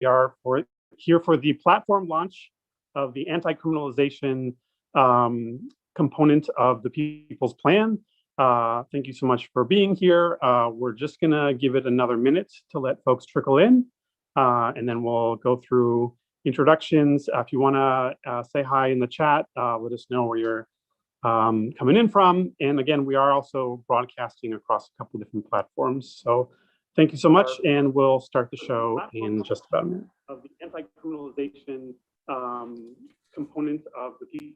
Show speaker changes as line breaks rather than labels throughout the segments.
are here for the platform launch of the anti-criminalization component of the People's Plan. Thank you so much for being here. We're just gonna give it another minute to let folks trickle in, and then we'll go through introductions. If you wanna say hi in the chat, let us know where you're coming in from. And again, we are also broadcasting across a couple different platforms. So thank you so much, and we'll start the show in just about a minute. Of the anti-criminalization component of the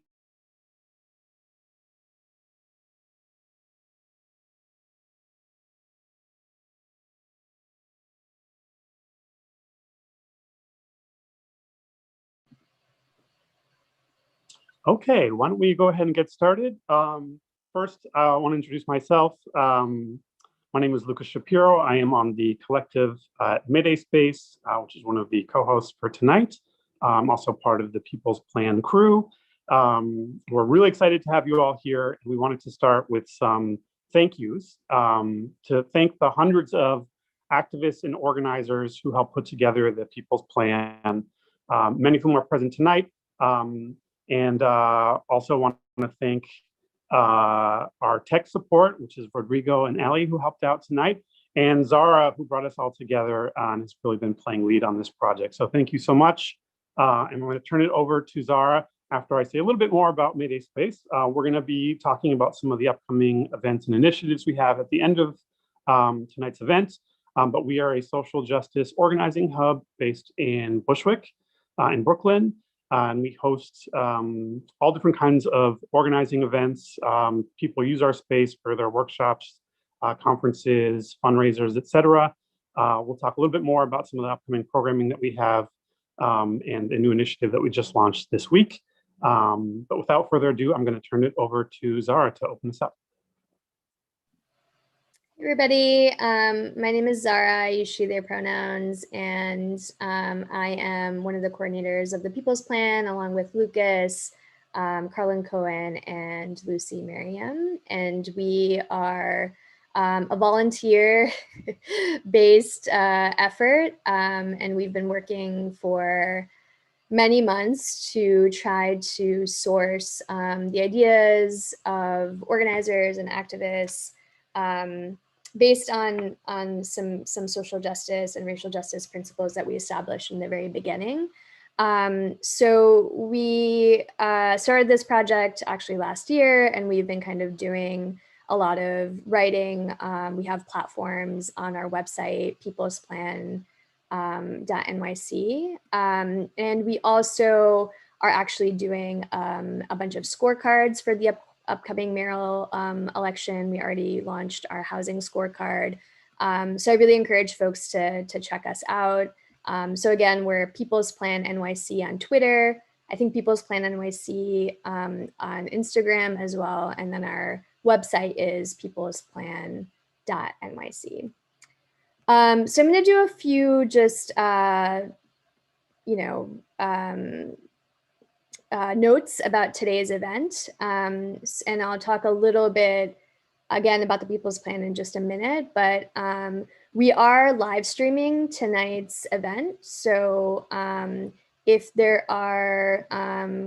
Okay, why don't we go ahead and get started? First, I want to introduce myself. My name is Lucas Shapiro. I am on the collective Mayday space, which is one of the co-hosts for tonight. I'm also part of the People's Plan crew. We're really excited to have you all here. We wanted to start with some thank yous to thank the hundreds of activists and organizers who helped put together the People's Plan. Many of whom are present tonight. And also want to thank our tech support, which is Rodrigo and Ali, who helped out tonight, and Zara, who brought us all together and has really been playing lead on this project. So thank you so much. And we're going to turn it over to Zara after I say a little bit more about Mayday Space. We're going to be talking about some of the upcoming events and initiatives we have at the end of tonight's event. But we are a social justice organizing hub based in Bushwick, in Brooklyn. And we host all different kinds of organizing events. People use our space for their workshops, conferences, fundraisers, etc. We'll talk a little bit more about some of the upcoming programming that we have and a new initiative that we just launched this week. But without further ado, I'm going to turn it over to Zara to open this up.
Hey everybody, my name is Zara. I use she, their pronouns, and I am one of the coordinators of the People's Plan, along with Lucas, Carlin Cohen, and Lucy Merriam. And we are a volunteer-based effort, and we've been working for many months to try to source the ideas of organizers and activists based on some social justice and racial justice principles that we established in the very beginning. So we started this project actually last year, and we've been kind of doing a lot of writing. We have platforms on our website, peoplesplan.nyc. And we also are actually doing a bunch of scorecards for the upcoming mayoral election. We already launched our housing scorecard. So I really encourage folks to check us out. So again, we're People's Plan NYC on Twitter. I think People's Plan NYC on Instagram as well. And then our website is peoplesplan.nyc. So I'm gonna do a few just, notes about today's event. And I'll talk a little bit again about the People's Plan in just a minute, but we are live streaming tonight's event. So if there are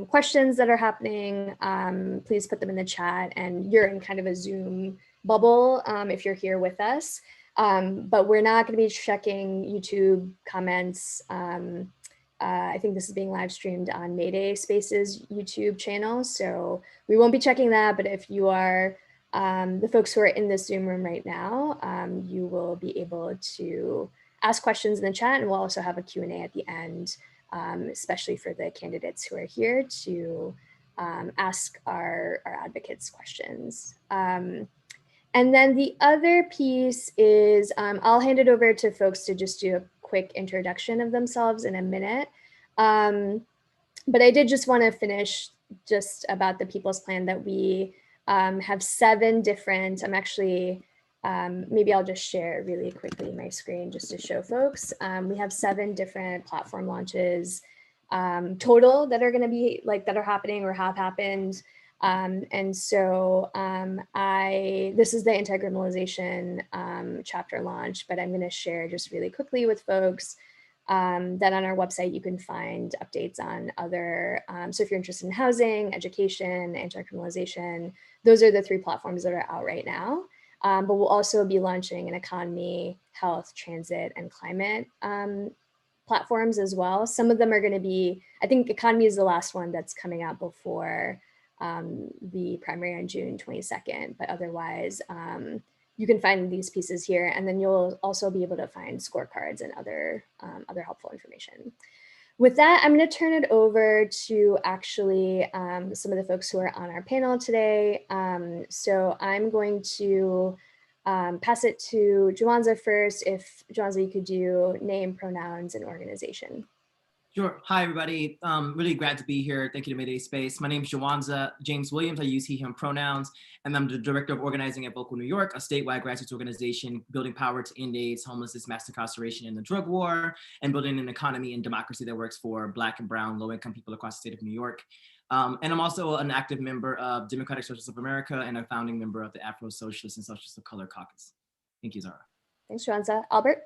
questions that are happening, please put them in the chat, and you're in kind of a Zoom bubble if you're here with us. But we're not going to be checking YouTube comments. I think this is being live streamed on Mayday Space's YouTube channel, so we won't be checking that. But if you are the folks who are in this Zoom room right now, you will be able to ask questions in the chat, and we'll also have a Q&A at the end, especially for the candidates who are here to ask our advocates questions. And then the other piece is I'll hand it over to folks to just do a quick introduction of themselves in a minute. But I did just want to finish just about the People's Plan that we have 7 different, I'm actually, maybe I'll just share really quickly my screen just to show folks. We have 7 different platform launches total that are going to be that are happening or have happened. And so this is the Anti-Criminalization chapter launch, but I'm going to share just really quickly with folks Then on our website, you can find updates on other, so if you're interested in housing, education, anti-criminalization, those are the 3 platforms that are out right now. But we'll also be launching an economy, health, transit, and climate platforms as well. Some of them are going to be, I think economy is the last one that's coming out before the primary on June 22nd, but otherwise, you can find these pieces here, and then you'll also be able to find scorecards and other helpful information. With that, I'm going to turn it over to actually some of the folks who are on our panel today. So I'm going to pass it to Juwanza first. If Juwanza, you could do name, pronouns, and organization.
Sure. Hi, everybody. Really glad to be here. Thank you to Mayday Space. My name is Juwanza James Williams. I use he, him pronouns, and I'm the director of organizing at Vocal New York, a statewide grassroots organization building power to end AIDS, homelessness, mass incarceration, and the drug war, and building an economy and democracy that works for Black and Brown low-income people across the state of New York. And I'm also an active member of Democratic Socialists of America and a founding member of the Afro Socialists and Socialists of Color Caucus. Thank you, Zara.
Thanks, Juwanza. Albert?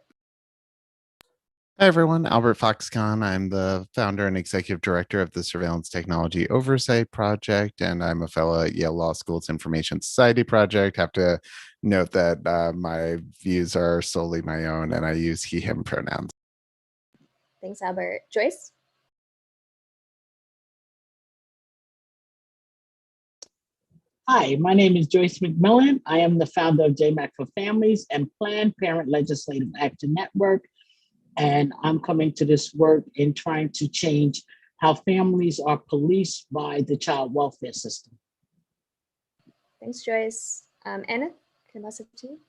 Hi, everyone. Albert Foxconn. I'm the founder and executive director of the Surveillance Technology Oversight Project, and I'm a fellow at Yale Law School's Information Society Project. Have to note that my views are solely my own, and I use he, him pronouns.
Thanks, Albert. Joyce?
Hi, my name is Joyce Mcmillan. I am the founder of JMAC for Families and Planned Parent Legislative Action Network. And I'm coming to this work in trying to change how families are policed by the child welfare system.
Thanks, Joyce. Anna, can I pass it to you?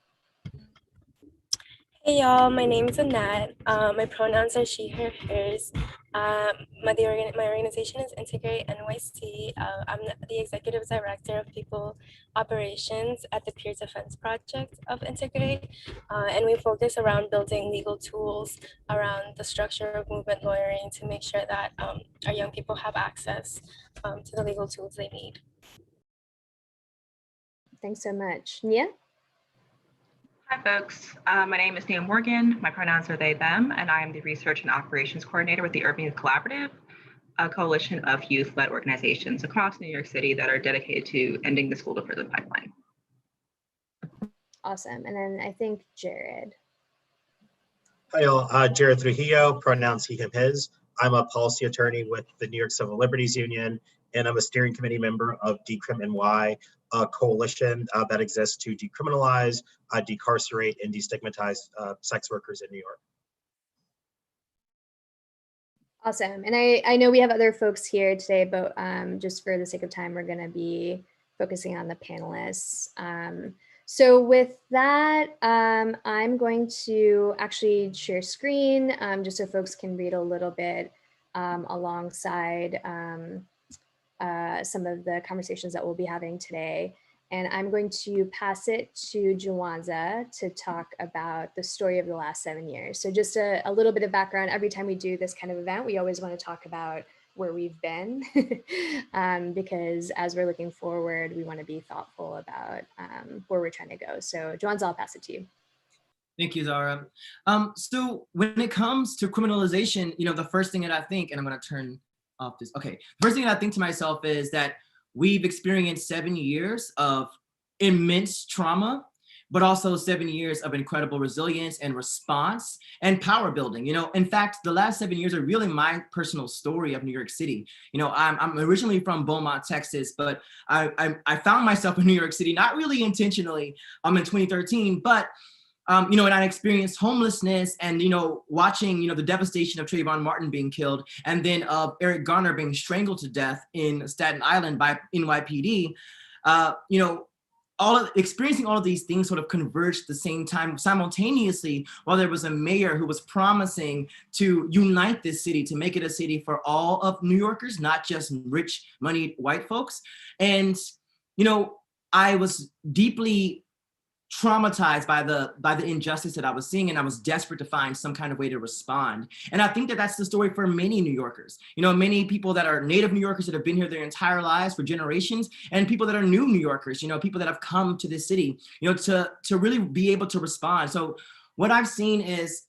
Hey y'all, my name is Annette. My pronouns are she, her, hers. My organization is Integrate NYC. I'm the executive director of people operations at the Peer Defense Project of Integrate. And we focus around building legal tools around the structure of movement lawyering to make sure that our young people have access to the legal tools they need.
Thanks so much. Nia?
Hi, folks. My name is Nia Morgan. My pronouns are they, them, and I am the Research and Operations Coordinator with the Urban Youth Collaborative, a coalition of youth-led organizations across New York City that are dedicated to ending the school to prison pipeline.
Awesome. And then I think Jared.
Hi, all. Jared Trujillo, pronouns he, him, his. I'm a policy attorney with the New York Civil Liberties Union, and I'm a steering committee member of Decrim a coalition that exists to decriminalize, decarcerate, and destigmatize sex workers in New York.
Awesome. And I know we have other folks here today, but just for the sake of time, we're going to be focusing on the panelists. So with that, I'm going to actually share screen just so folks can read a little bit alongside some of the conversations that we'll be having today. And I'm going to pass it to Juwanza to talk about the story of the last 7 years. So just a little bit of background. Every time we do this kind of event, we always want to talk about where we've been because as we're looking forward, we want to be thoughtful about where we're trying to go. So Juwanza, I'll pass it to you.
Thank you, Zara. So when it comes to criminalization, the first thing that I think, and I'm going to turn off this. Okay, first thing that I think to myself is that we've experienced 7 years of immense trauma, but also 7 years of incredible resilience and response and power building. In fact, the last 7 years are really my personal story of New York City. I'm originally from Beaumont, Texas, but I found myself in New York City, not really intentionally in 2013, but and I experienced homelessness and, watching, the devastation of Trayvon Martin being killed and then of Eric Garner being strangled to death in Staten Island by NYPD, experiencing all of these things sort of converged at the same time simultaneously while there was a mayor who was promising to unite this city, to make it a city for all of New Yorkers, not just rich, moneyed white folks. And, I was deeply traumatized by the injustice that I was seeing, and I was desperate to find some kind of way to respond. And I think that that's the story for many New Yorkers. Many people that are native New Yorkers that have been here their entire lives for generations, and people that are new New Yorkers, people that have come to this city, to really be able to respond. So what I've seen is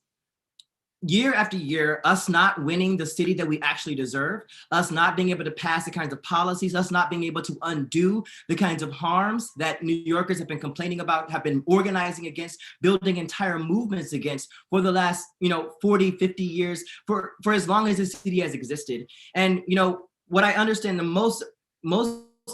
year after year, us not winning the city that we actually deserve, us not being able to pass the kinds of policies, us not being able to undo the kinds of harms that New Yorkers have been complaining about, have been organizing against, building entire movements against for the last, 40, 50 years, for as long as the city has existed. And, what I understand the most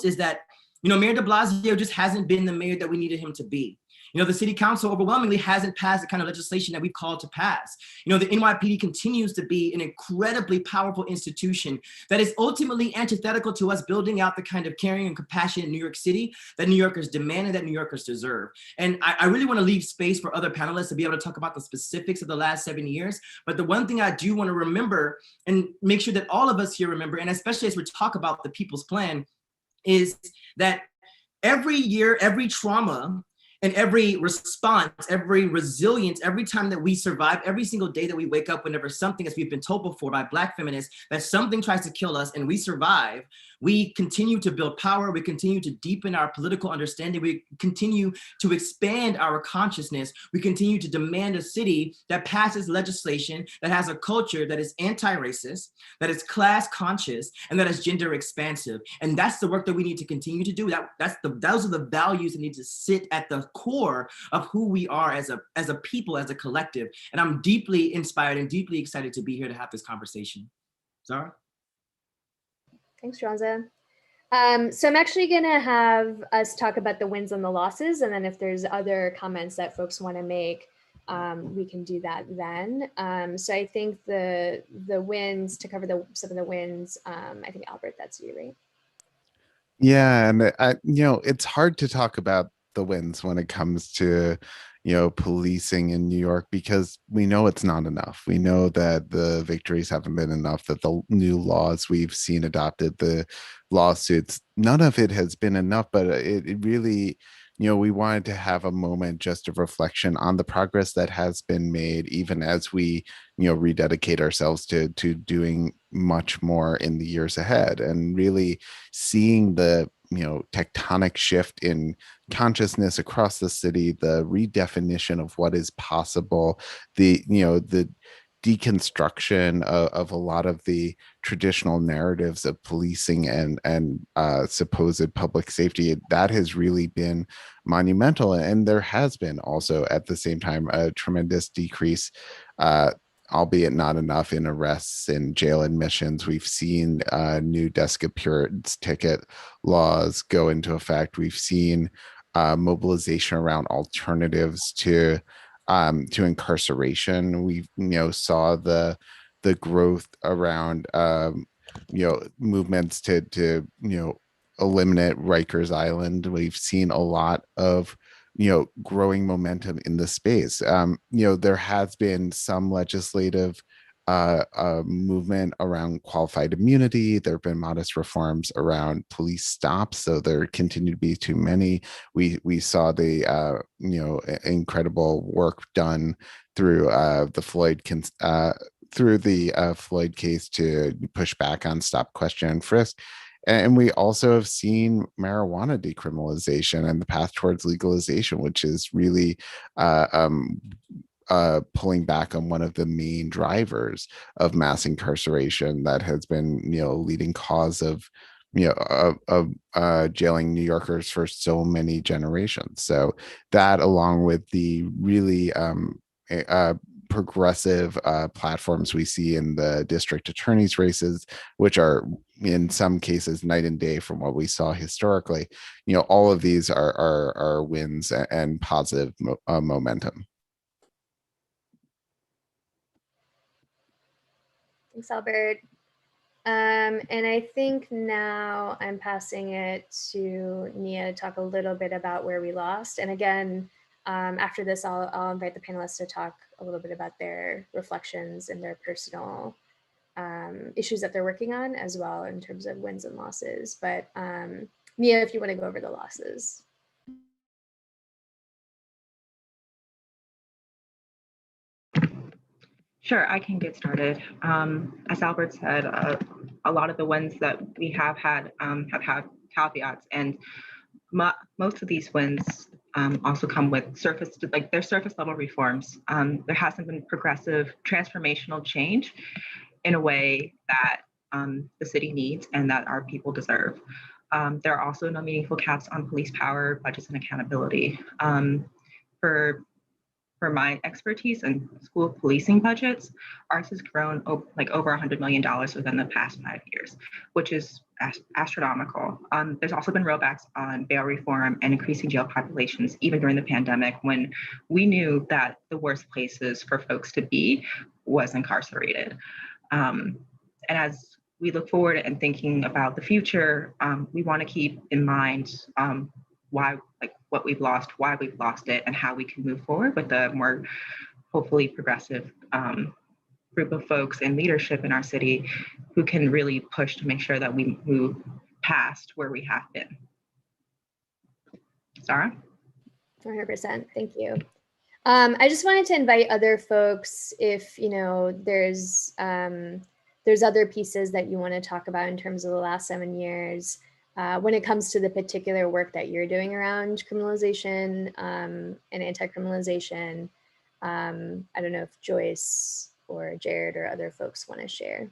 is that, Mayor de Blasio just hasn't been the mayor that we needed him to be. The city council overwhelmingly hasn't passed the kind of legislation that we've called to pass. The NYPD continues to be an incredibly powerful institution that is ultimately antithetical to us building out the kind of caring and compassion in New York City that New Yorkers demand and that New Yorkers deserve. And I really want to leave space for other panelists to be able to talk about the specifics of the last 7 years. But the one thing I do want to remember and make sure that all of us here remember, and especially as we talk about the People's Plan, is that every year, every trauma, and every response, every resilience, every time that we survive, every single day that we wake up, whenever something, as we've been told before by Black feminists, that something tries to kill us and we survive, we continue to build power, we continue to deepen our political understanding, we continue to expand our consciousness, we continue to demand a city that passes legislation that has a culture that is anti-racist, that is class conscious, and that is gender expansive. And that's the work that we need to continue to do. Those are the values that need to sit at the core of who we are as a people, as a collective. And I'm deeply inspired and deeply excited to be here to have this conversation. Zara?
Thanks, Jonza. So I'm actually gonna have us talk about the wins and the losses, and then if there's other comments that folks want to make, we can do that then. So I think the wins, to cover some of the wins, I think Albert, that's you, right?
Yeah, and it's hard to talk about the wins when it comes to policing in New York, because we know it's not enough. We know that the victories haven't been enough, that the new laws we've seen adopted, the lawsuits, none of it has been enough. But it really, we wanted to have a moment just of reflection on the progress that has been made, even as we rededicate ourselves to doing much more in the years ahead, and really seeing the tectonic shift in consciousness across the city, the redefinition of what is possible, the deconstruction of a lot of the traditional narratives of policing and supposed public safety. That has really been monumental. And there has been also at the same time a tremendous decrease, albeit not enough, in arrests and jail admissions. We've seen new desk appearance ticket laws go into effect. We've seen mobilization around alternatives to incarceration. We saw the growth around movements to eliminate Rikers Island. We've seen a lot of growing momentum in the space. There has been some legislative movement around qualified immunity. There have been modest reforms around police stops, so there continue to be too many. We saw the incredible work done through the Floyd Floyd case to push back on stop, question, and frisk. And we also have seen marijuana decriminalization and the path towards legalization, which is really pulling back on one of the main drivers of mass incarceration that has been, leading cause of jailing New Yorkers for so many generations. So that, along with the really progressive platforms we see in the district attorney's races, which are in some cases night and day from what we saw historically, all of these are wins and positive momentum.
Thanks, Albert. And I think now I'm passing it to Nia to talk a little bit about where we lost. And again, after this, I'll invite the panelists to talk a little bit about their reflections and their personal issues that they're working on, as well in terms of wins and losses. But Nia, if you want to go over the losses.
Sure, I can get started. As Albert said, a lot of the wins that we have had caveats, and most of these wins also come with surface level reforms. There hasn't been progressive transformational change in a way that the city needs and that our people deserve. There are also no meaningful caps on police power, budgets, and accountability. For my expertise in school policing budgets, ours has grown over $100 million within the past 5 years, which is astronomical. There's also been rollbacks on bail reform and increasing jail populations, even during the pandemic, when we knew that the worst places for folks to be was incarcerated. And as we look forward and thinking about the future, we want to keep in mind what we've lost, why we've lost it, and how we can move forward with a more hopefully progressive group of folks in leadership in our city who can really push to make sure that we move past where we have been. Sarah?
100%, thank you. I just wanted to invite other folks if, there's other pieces that you want to talk about in terms of the last 7 years. When it comes to the particular work that you're doing around criminalization and anti-criminalization, I don't know if Joyce or Jared or other folks want to share.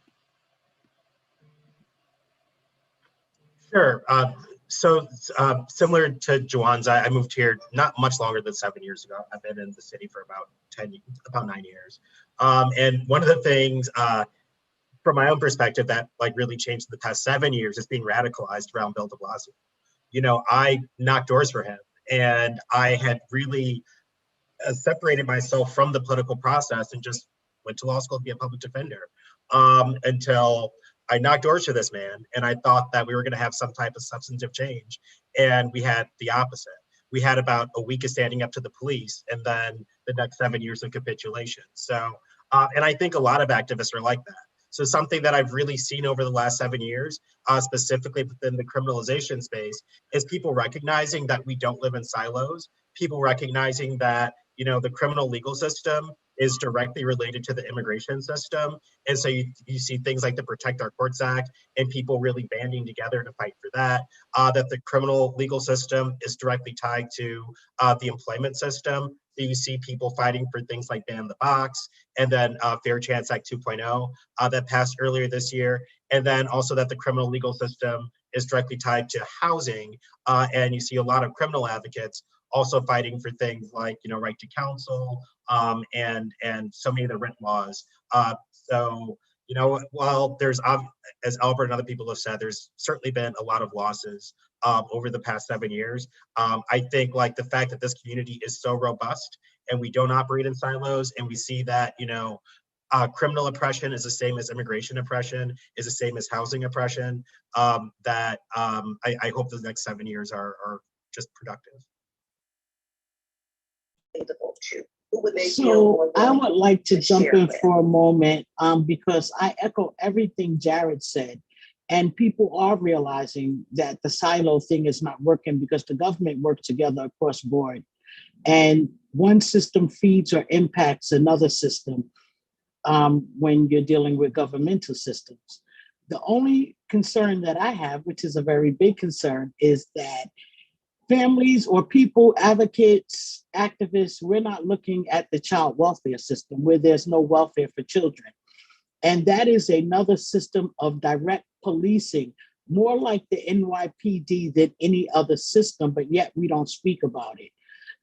Sure. So similar to Juwan's, I moved here not much longer than 7 years ago. I've been in the city for about 9 years. And one of the things from my own perspective that really changed in the past 7 years is being radicalized around Bill de Blasio. I knocked doors for him, and I had really separated myself from the political process and just went to law school to be a public defender until I knocked doors for this man, and I thought that we were going to have some type of substantive change, and we had the opposite. We had about a week of standing up to the police, and then the next 7 years of capitulation. So, and I think a lot of activists are like that. So something that I've really seen over the last 7 years, specifically within the criminalization space, is people recognizing that we don't live in silos, people recognizing that, the criminal legal system is directly related to the immigration system. And so you see things like the Protect Our Courts Act and people really banding together to fight for that, that the criminal legal system is directly tied to the employment system. So you see people fighting for things like Ban the Box, and then Fair Chance Act 2.0 that passed earlier this year. And then also that the criminal legal system is directly tied to housing. And you see a lot of criminal advocates also fighting for things like, right to counsel and so many of the rent laws. So, while there's, as Albert and other people have said, there's certainly been a lot of losses over the past 7 years. I think the fact that this community is so robust and we don't operate in silos, and we see that, criminal oppression is the same as immigration oppression, is the same as housing oppression, that I hope the next 7 years are just productive.
So I would like to jump in for a moment because I echo everything Jared said. And people are realizing that the silo thing is not working because the government works together across board. And one system feeds or impacts another system when you're dealing with governmental systems. The only concern that I have, which is a very big concern, is that families or people, advocates, activists, we're not looking at the child welfare system where there's no welfare for children. And that is another system of direct policing, more like the NYPD than any other system, but yet we don't speak about it.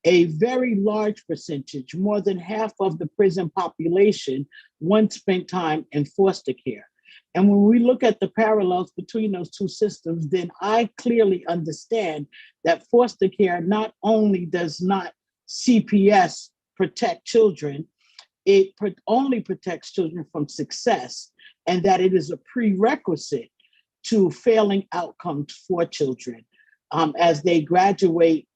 A very large percentage, more than half of the prison population, once spent time in foster care. And when we look at the parallels between those two systems, then I clearly understand that foster care not only does not CPS protect children, it only protects children from success, and that it is a prerequisite to failing outcomes for children as they graduate,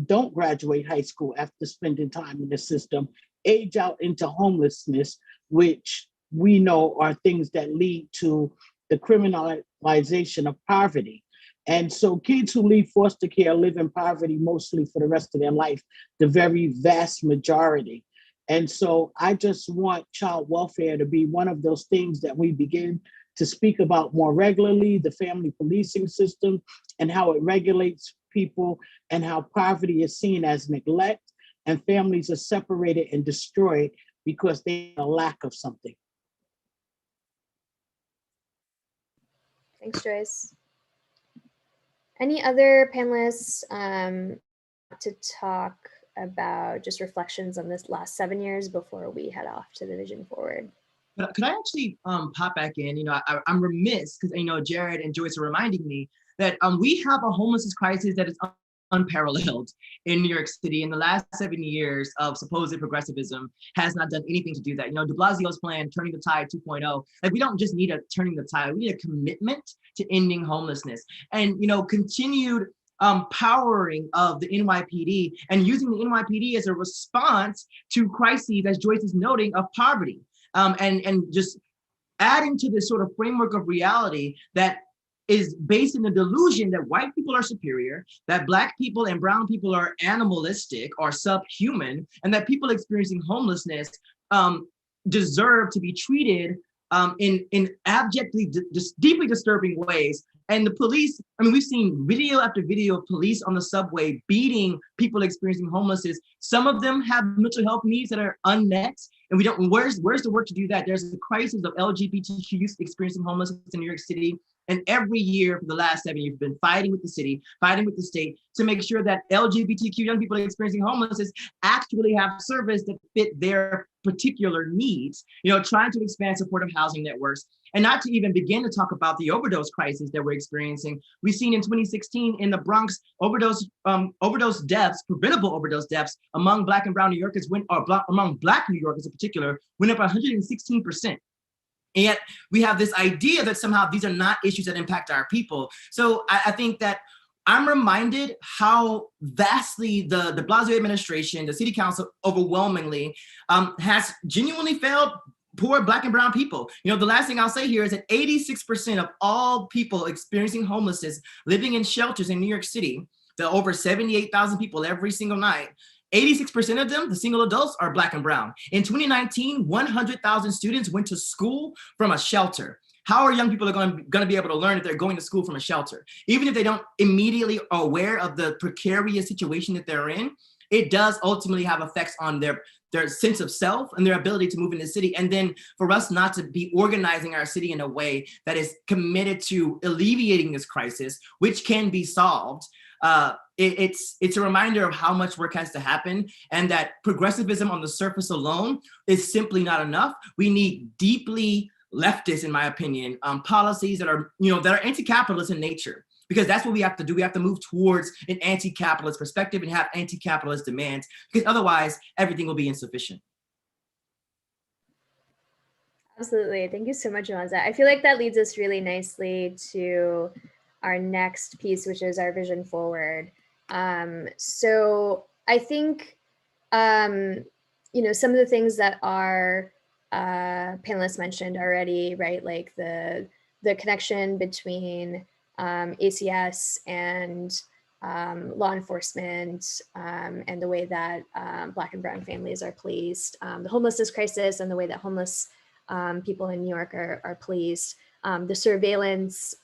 don't graduate high school after spending time in the system, age out into homelessness, which we know are things that lead to the criminalization of poverty. And so kids who leave foster care live in poverty mostly for the rest of their life, the very vast majority. And so I just want child welfare to be one of those things that we begin to speak about more regularly, the family policing system and how it regulates people and how poverty is seen as neglect and families are separated and destroyed because they have a lack of something.
Thanks, Joyce. Any other panelists to talk about just reflections on this last 7 years before we head off to the vision forward?
Could I actually pop back in? You know, I'm remiss because, you know, Jared and Joyce are reminding me that we have a homelessness crisis that is unparalleled in New York City. In the last 7 years of supposed progressivism has not done anything to do that. You know, de Blasio's plan, Turning the Tide 2.0, like we don't just need a turning the tide, we need a commitment to ending homelessness. And, you know, continued powering of the NYPD and using the NYPD as a response to crises, as Joyce is noting, of poverty. And just adding to this sort of framework of reality that is based in the delusion that white people are superior, that Black people and brown people are animalistic or subhuman, and that people experiencing homelessness deserve to be treated in abjectly, deeply disturbing ways. And the police, I mean, we've seen video after video of police on the subway beating people experiencing homelessness. Some of them have mental health needs that are unmet. And we don't, where's the work to do that? There's a crisis of LGBTQ youth experiencing homelessness in New York City. And every year for the last 7 years, we've been fighting with the city, fighting with the state to make sure that LGBTQ young people experiencing homelessness actually have service that fit their particular needs, you know, trying to expand supportive housing networks. And not to even begin to talk about the overdose crisis that we're experiencing. We've seen in 2016 in the Bronx, overdose deaths, preventable overdose deaths among Black and brown New Yorkers, among Black New Yorkers in particular, went up 116%. And yet we have this idea that somehow these are not issues that impact our people. So I think that I'm reminded how vastly the de Blasio administration, the city council overwhelmingly has genuinely failed poor Black and brown people. You know, the last thing I'll say here is that 86% of all people experiencing homelessness living in shelters in New York City, the over 78,000 people every single night, 86% of them, the single adults, are Black and brown. In 2019, 100,000 students went to school from a shelter. How are young people going to be able to learn if they're going to school from a shelter? Even if they don't immediately are aware of the precarious situation that they're in, it does ultimately have effects on their sense of self and their ability to move in the city. And then for us not to be organizing our city in a way that is committed to alleviating this crisis, which can be solved, it's a reminder of how much work has to happen, and that progressivism on the surface alone is simply not enough. We need deeply leftist, in my opinion, policies that are, you know, that are anti-capitalist in nature, because that's what we have to do. We have to move towards an anti-capitalist perspective and have anti-capitalist demands, because otherwise everything will be insufficient.
Absolutely. Thank you so much, Yolanda. I feel like that leads us really nicely to our next piece, which is our vision forward. So I think, you know, some of the things that our panelists mentioned already, right? Like the connection between ACS and law enforcement and the way that Black and brown families are policed, the homelessness crisis and the way that homeless people in New York are policed, the surveillance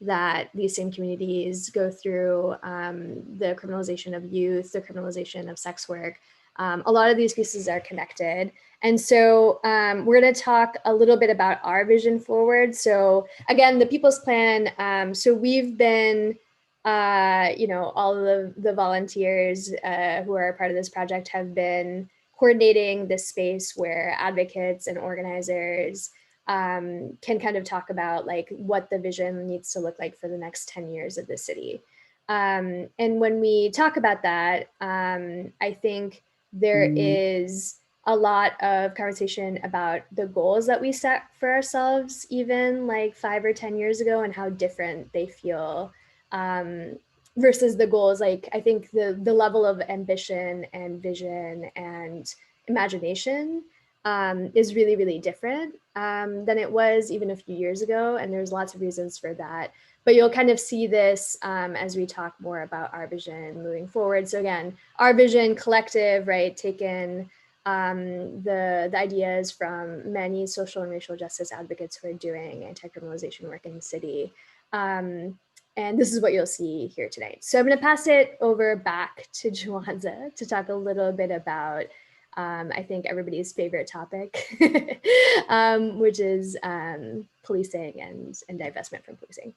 that these same communities go through, the criminalization of youth, the criminalization of sex work. A lot of these pieces are connected. And so we're going to talk a little bit about our vision forward. So again, the People's Plan. So we've been, you know, all of the volunteers who are a part of this project have been coordinating this space where advocates and organizers can kind of talk about like what the vision needs to look like for the next 10 years of the city. And when we talk about that, I think there is a lot of conversation about the goals that we set for ourselves, even like 5 or 10 years ago, and how different they feel versus the goals. Like, I think the level of ambition and vision and imagination is really, really different than it was even a few years ago. And there's lots of reasons for that. But you'll kind of see this as we talk more about our vision moving forward. So again, our vision collective, right, taken the ideas from many social and racial justice advocates who are doing anti-criminalization work in the city. And this is what you'll see here tonight. So I'm going to pass it over back to Juanza to talk a little bit about, I think, everybody's favorite topic, which is policing and divestment from policing.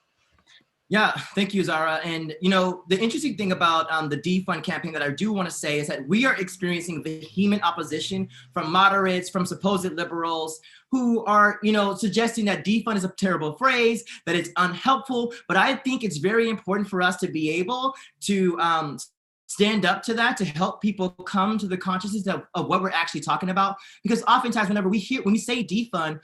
Yeah, thank you, Zara. And the interesting thing about the defund campaign that I do want to say is that we are experiencing vehement opposition from moderates, from supposed liberals, who are suggesting that defund is a terrible phrase, that it's unhelpful. But I think it's very important for us to be able to stand up to that, to help people come to the consciousness of what we're actually talking about. Because oftentimes when we say defund,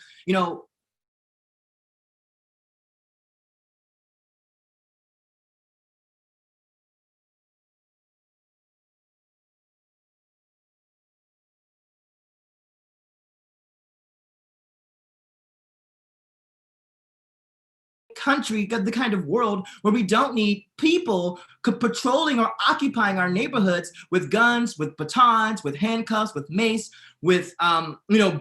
country, the kind of world where we don't need people patrolling or occupying our neighborhoods with guns, with batons, with handcuffs, with mace, with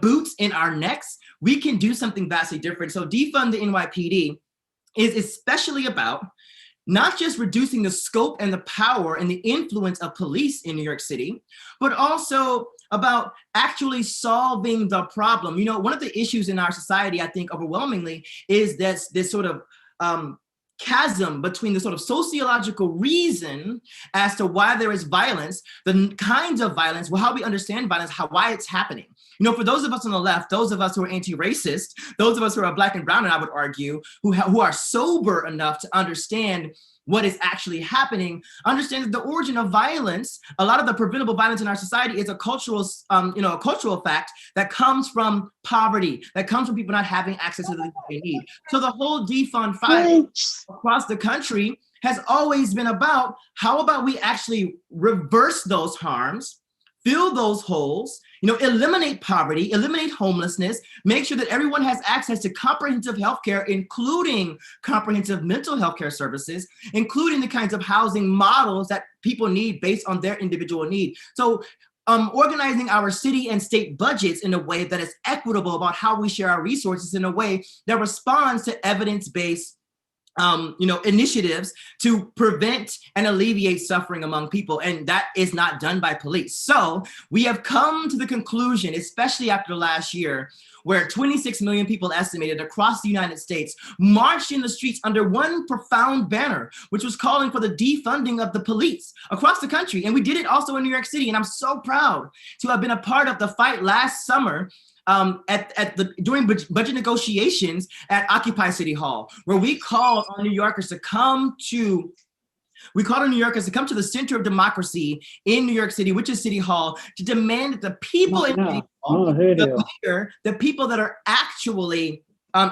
boots in our necks. We can do something vastly different. So defund the NYPD is especially about not just reducing the scope and the power and the influence of police in New York City, but also about actually solving the problem. One of the issues in our society, I think overwhelmingly, is this sort of chasm between the sort of sociological reason as to why there is violence, the kinds of violence, how we understand violence, why it's happening. For those of us on the left, those of us who are anti-racist, those of us who are Black and brown, and I would argue, who are sober enough to understand what is actually happening, understand that the origin of violence, a lot of the preventable violence in our society is a cultural fact that comes from poverty, that comes from people not having access to the things they need. So the whole defund fight across the country has always been about, how about we actually reverse those harms, fill those holes, eliminate poverty, eliminate homelessness, make sure that everyone has access to comprehensive healthcare, including comprehensive mental health care services, including the kinds of housing models that people need based on their individual need. So organizing our city and state budgets in a way that is equitable about how we share our resources, in a way that responds to evidence-based initiatives to prevent and alleviate suffering among people. And that is not done by police. So we have come to the conclusion, especially after last year, where 26 million people estimated across the United States marched in the streets under one profound banner, which was calling for the defunding of the police across the country. And we did it also in New York City. And I'm so proud to have been a part of the fight last summer during budget negotiations at Occupy City Hall, where we called on New Yorkers to come to the center of democracy in New York City, which is City Hall, to demand that the people in City Hall, the people that are actually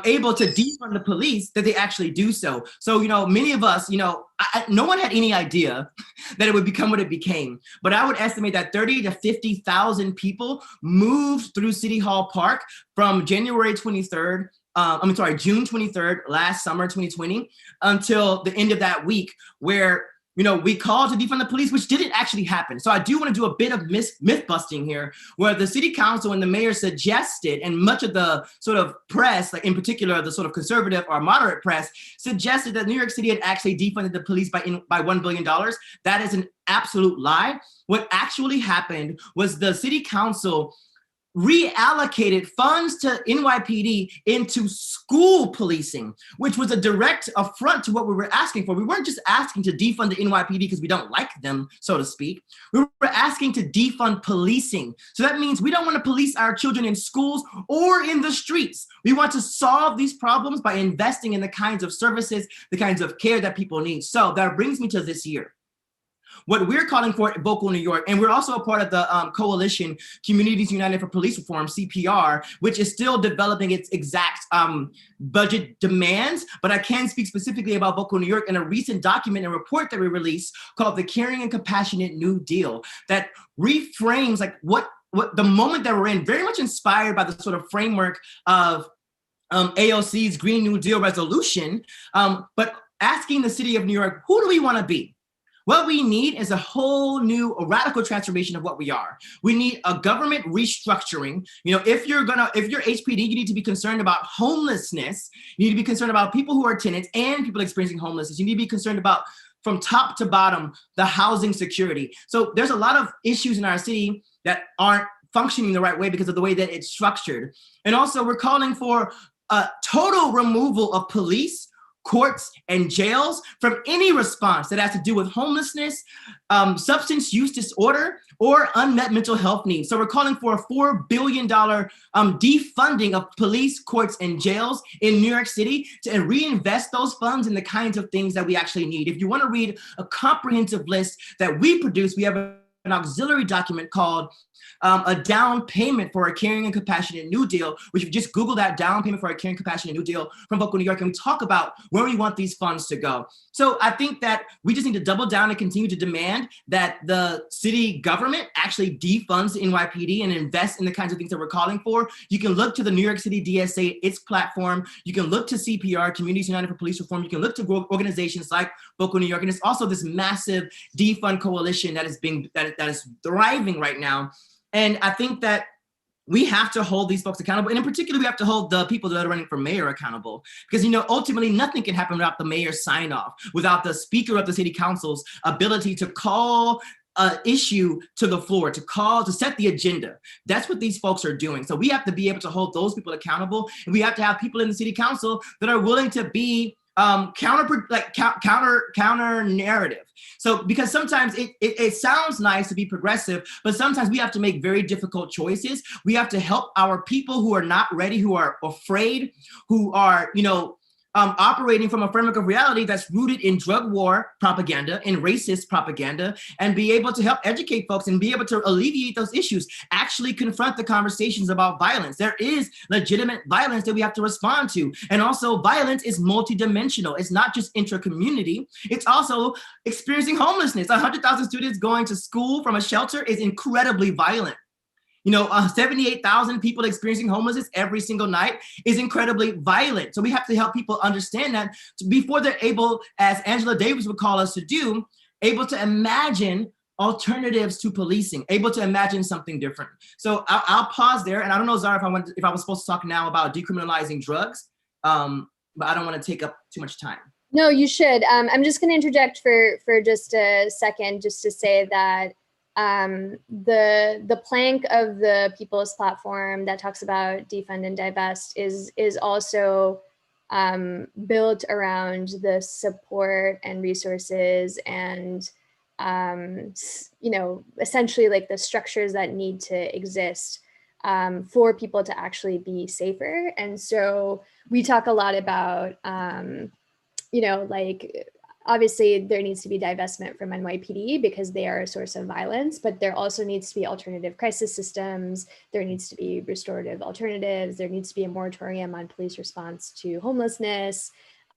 able to defund the police, that they actually do so. So, many of us, no one had any idea that it would become what it became. But I would estimate that 30 to 50,000 people moved through City Hall Park from June 23rd, last summer, 2020, until the end of that week, where we called to defund the police, which didn't actually happen. So I do want to do a bit of myth busting here, where the city council and the mayor suggested, and much of the sort of press, like in particular the sort of conservative or moderate press, suggested that New York City had actually defunded the police by $1 billion. That is an absolute lie. What actually happened was the city council reallocated funds to NYPD into school policing, which was a direct affront to what we were asking for. We weren't just asking to defund the NYPD because we don't like them, so to speak. We were asking to defund policing. So that means we don't want to police our children in schools or in the streets. We want to solve these problems by investing in the kinds of services, the kinds of care that people need. So that brings me to this year. What we're calling for at Vocal New York, and we're also a part of the coalition Communities United for Police Reform, CPR, which is still developing its exact budget demands, but I can speak specifically about Vocal New York in a recent document and report that we released called the Caring and Compassionate New Deal, that reframes like what the moment that we're in, very much inspired by the sort of framework of AOC's Green New Deal resolution, but asking the city of New York, who do we want to be? What we need is a whole new, a radical transformation of what we are. We need a government restructuring. You know, if you're HPD, you need to be concerned about homelessness. You need to be concerned about people who are tenants and people experiencing homelessness. You need to be concerned about, from top to bottom, the housing security. So there's a lot of issues in our city that aren't functioning the right way because of the way that it's structured. And also we're calling for a total removal of police, courts, and jails from any response that has to do with homelessness, substance use disorder, or unmet mental health needs. So we're calling for a $4 billion defunding of police, courts, and jails in New York City to reinvest those funds in the kinds of things that we actually need. If you want to read a comprehensive list that we produce, we have an auxiliary document called a down payment for a caring and compassionate New Deal, which if you just Google that, down payment for a caring and compassionate New Deal from Vocal New York, and we talk about where we want these funds to go. So I think that we just need to double down and continue to demand that the city government actually defunds the NYPD and invest in the kinds of things that we're calling for. You can look to the New York City DSA, its platform. You can look to CPR, Communities United for Police Reform. You can look to organizations like Vocal New York. And it's also this massive defund coalition that is thriving right now. And I think that we have to hold these folks accountable. And in particular, we have to hold the people that are running for mayor accountable. Because, you know, ultimately nothing can happen without the mayor's sign off, without the speaker of the city council's ability to call an issue to the floor, to set the agenda. That's what these folks are doing. So we have to be able to hold those people accountable. And we have to have people in the city council that are willing to be counter narrative. So because sometimes it sounds nice to be progressive, but sometimes we have to make very difficult choices. We have to help our people who are not ready, who are afraid, who are, you know, operating from a framework of reality that's rooted in drug war propaganda and racist propaganda, and be able to help educate folks and be able to alleviate those issues, actually confront the conversations about violence. There is legitimate violence that we have to respond to. And also violence is multidimensional. It's not just intra-community, it's also experiencing homelessness. 100,000 students going to school from a shelter is incredibly violent. You know, 78,000 people experiencing homelessness every single night is incredibly violent. So we have to help people understand that before they're able, as Angela Davis would call us to do, able to imagine alternatives to policing, able to imagine something different. So I'll pause there. And I don't know, Zara, if I was supposed to talk now about decriminalizing drugs, but I don't want to take up too much time.
No, you should. I'm just going to interject for just a second, just to say that the plank of the People's Platform that talks about defund and divest is also built around the support and resources and you know, essentially like the structures that need to exist for people to actually be safer. And so we talk a lot about you know, like, obviously there needs to be divestment from NYPD because they are a source of violence, but there also needs to be alternative crisis systems. There needs to be restorative alternatives. There needs to be a moratorium on police response to homelessness,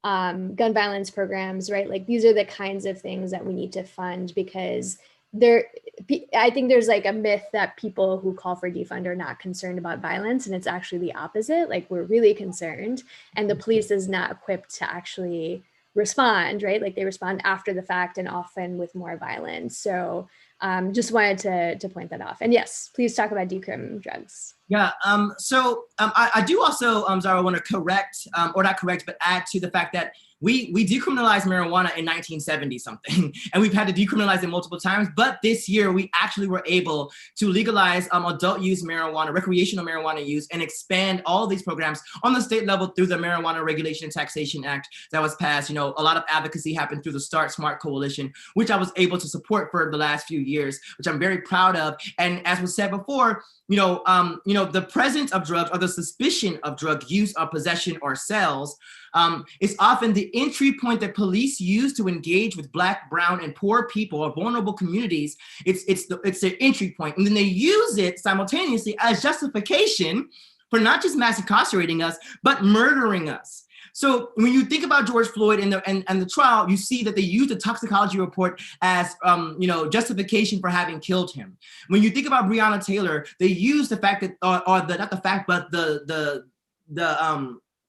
gun violence programs, right? Like these are the kinds of things that we need to fund, because I think there's like a myth that people who call for defund are not concerned about violence, and it's actually the opposite. Like we're really concerned, and the police is not equipped to actually respond, right? Like they respond after the fact and often with more violence. So just wanted to point that off. And yes, please talk about decrim drugs.
Yeah, I do also, Zara, want to correct, or not correct, but add to the fact that we decriminalized marijuana in 1970 something, and we've had to decriminalize it multiple times. But this year we actually were able to legalize adult use marijuana, recreational marijuana use, and expand all these programs on the state level through the Marijuana Regulation and Taxation Act that was passed. You know, a lot of advocacy happened through the Start Smart Coalition, which I was able to support for the last few years, which I'm very proud of. And as was said before, you know, the presence of drugs or the suspicion of drug use or possession or sales is often the entry point that police use to engage with Black, brown, and poor people or vulnerable communities. It's their entry point. And then they use it simultaneously as justification for not just mass incarcerating us, but murdering us. So when you think about George Floyd and the trial, you see that they use the toxicology report as justification for having killed him. When you think about Breonna Taylor, they use the fact that, not the fact, but the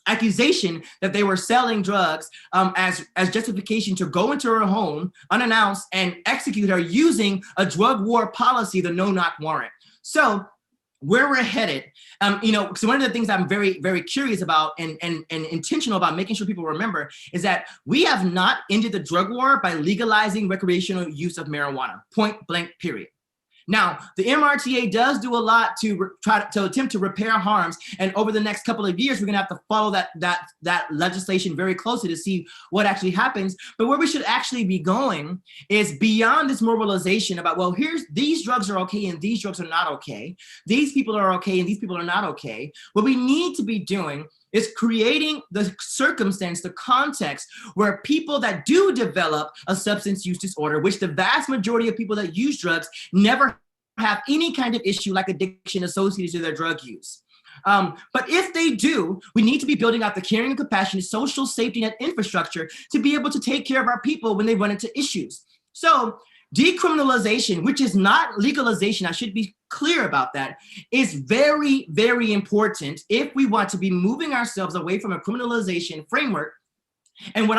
accusation that they were selling drugs as justification to go into her home unannounced and execute her using a drug war policy, the no-knock warrant. So where we're headed, so one of the things I'm very, very curious about and intentional about making sure people remember is that we have not ended the drug war by legalizing recreational use of marijuana, point blank, period. Now, the MRTA does do a lot to try to attempt to repair harms, and over the next couple of years, we're gonna have to follow that legislation very closely to see what actually happens. But where we should actually be going is beyond this moralization about, well, these drugs are okay and these drugs are not okay. These people are okay and these people are not okay. What we need to be doing is creating the circumstance, the context where people that do develop a substance use disorder, which the vast majority of people that use drugs never have any kind of issue like addiction associated to their drug use. But if they do, we need to be building out the caring and compassionate social safety net infrastructure to be able to take care of our people when they run into issues. So decriminalization, which is not legalization, I should be clear about that, is very, very important if we want to be moving ourselves away from a criminalization framework. And what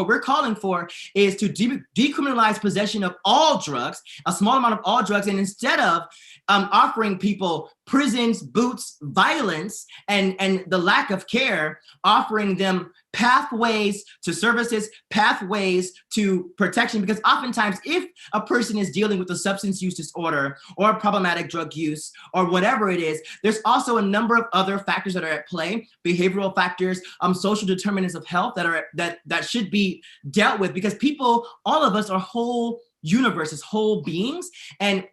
we're calling for is to decriminalize possession of all drugs, a small amount of all drugs, and instead of offering people prisons, boots, violence, and the lack of care, offering them pathways to services, pathways to protection, because oftentimes if a person is dealing with a substance use disorder or problematic drug use or whatever it is, there's also a number of other factors that are at play, behavioral factors, social determinants of health that should be dealt with, because people, all of us are whole universes, whole beings, and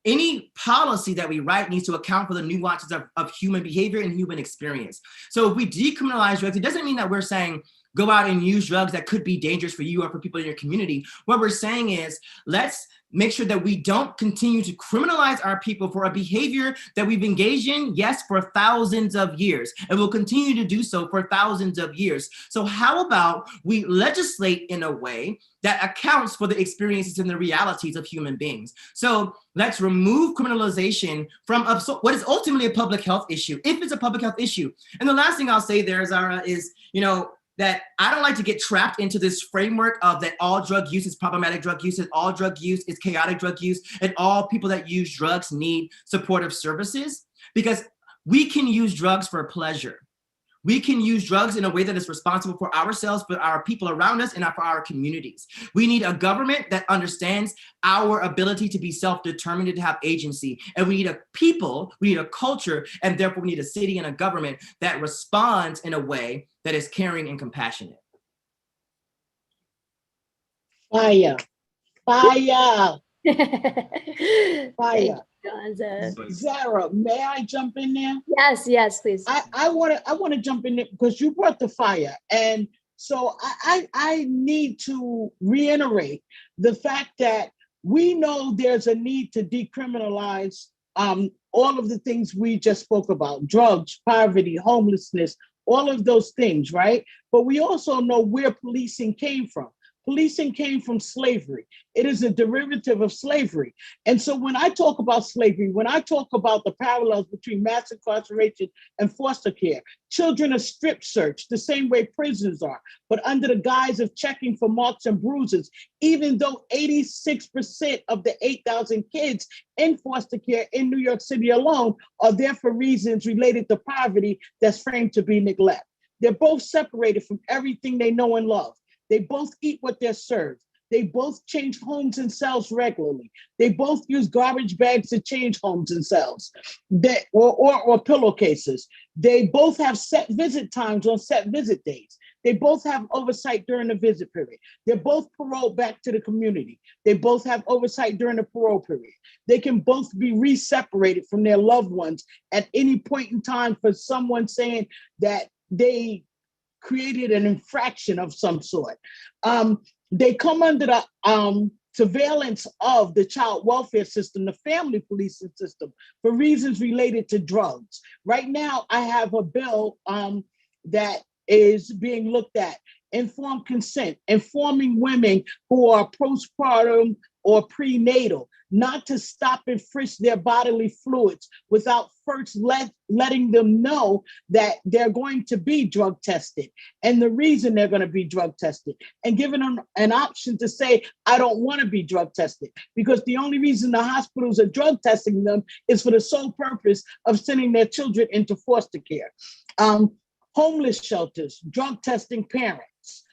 any policy that we write needs to account for the nuances of human behavior and human experience. So if we decriminalize drugs, it doesn't mean that we're saying go out and use drugs that could be dangerous for you or for people in your community. What we're saying is let's make sure that we don't continue to criminalize our people for a behavior that we've engaged in, yes, for thousands of years, and will continue to do so for thousands of years. So how about we legislate in a way that accounts for the experiences and the realities of human beings? So let's remove criminalization from what is ultimately a public health issue, if it's a public health issue. And the last thing I'll say there, Zara, is, that I don't like to get trapped into this framework of that all drug use is problematic drug use, and all drug use is chaotic drug use, and all people that use drugs need supportive services, because we can use drugs for pleasure. We can use drugs in a way that is responsible for ourselves, for our people around us, and for our communities. We need a government that understands our ability to be self-determined and to have agency. And we need a people, we need a culture, and therefore we need a city and a government that responds in a way that is caring and compassionate.
Fire, fire, fire. Zara, may I jump in there?
Yes, please.
I want to jump in there because you brought the fire, and so I need to reiterate the fact that we know there's a need to decriminalize all of the things we just spoke about: drugs, poverty, homelessness, all of those things, right? But we also know where policing came from. Policing came from slavery. It is a derivative of slavery. And so when I talk about slavery, when I talk about the parallels between mass incarceration and foster care, children are strip searched the same way prisons are, but under the guise of checking for marks and bruises, even though 86% of the 8,000 kids in foster care in New York City alone are there for reasons related to poverty that's framed to be neglect. They're both separated from everything they know and love. They both eat what they're served. They both change homes and cells regularly. They both use garbage bags to change homes and cells, or pillowcases. They both have set visit times on set visit days. They both have oversight during the visit period. They're both paroled back to the community. They both have oversight during the parole period. They can both be re-separated from their loved ones at any point in time for someone saying that they created an infraction of some sort. They come under the surveillance of the child welfare system, the family policing system, for reasons related to drugs. Right now, I have a bill that is being looked at. informed consent, informing women who are postpartum or prenatal, not to stop and frisk their bodily fluids without first letting them know that they're going to be drug tested and the reason they're going to be drug tested, and giving them an option to say, I don't want to be drug tested, because the only reason the hospitals are drug testing them is for the sole purpose of sending their children into foster care. Homeless shelters, drug testing parents,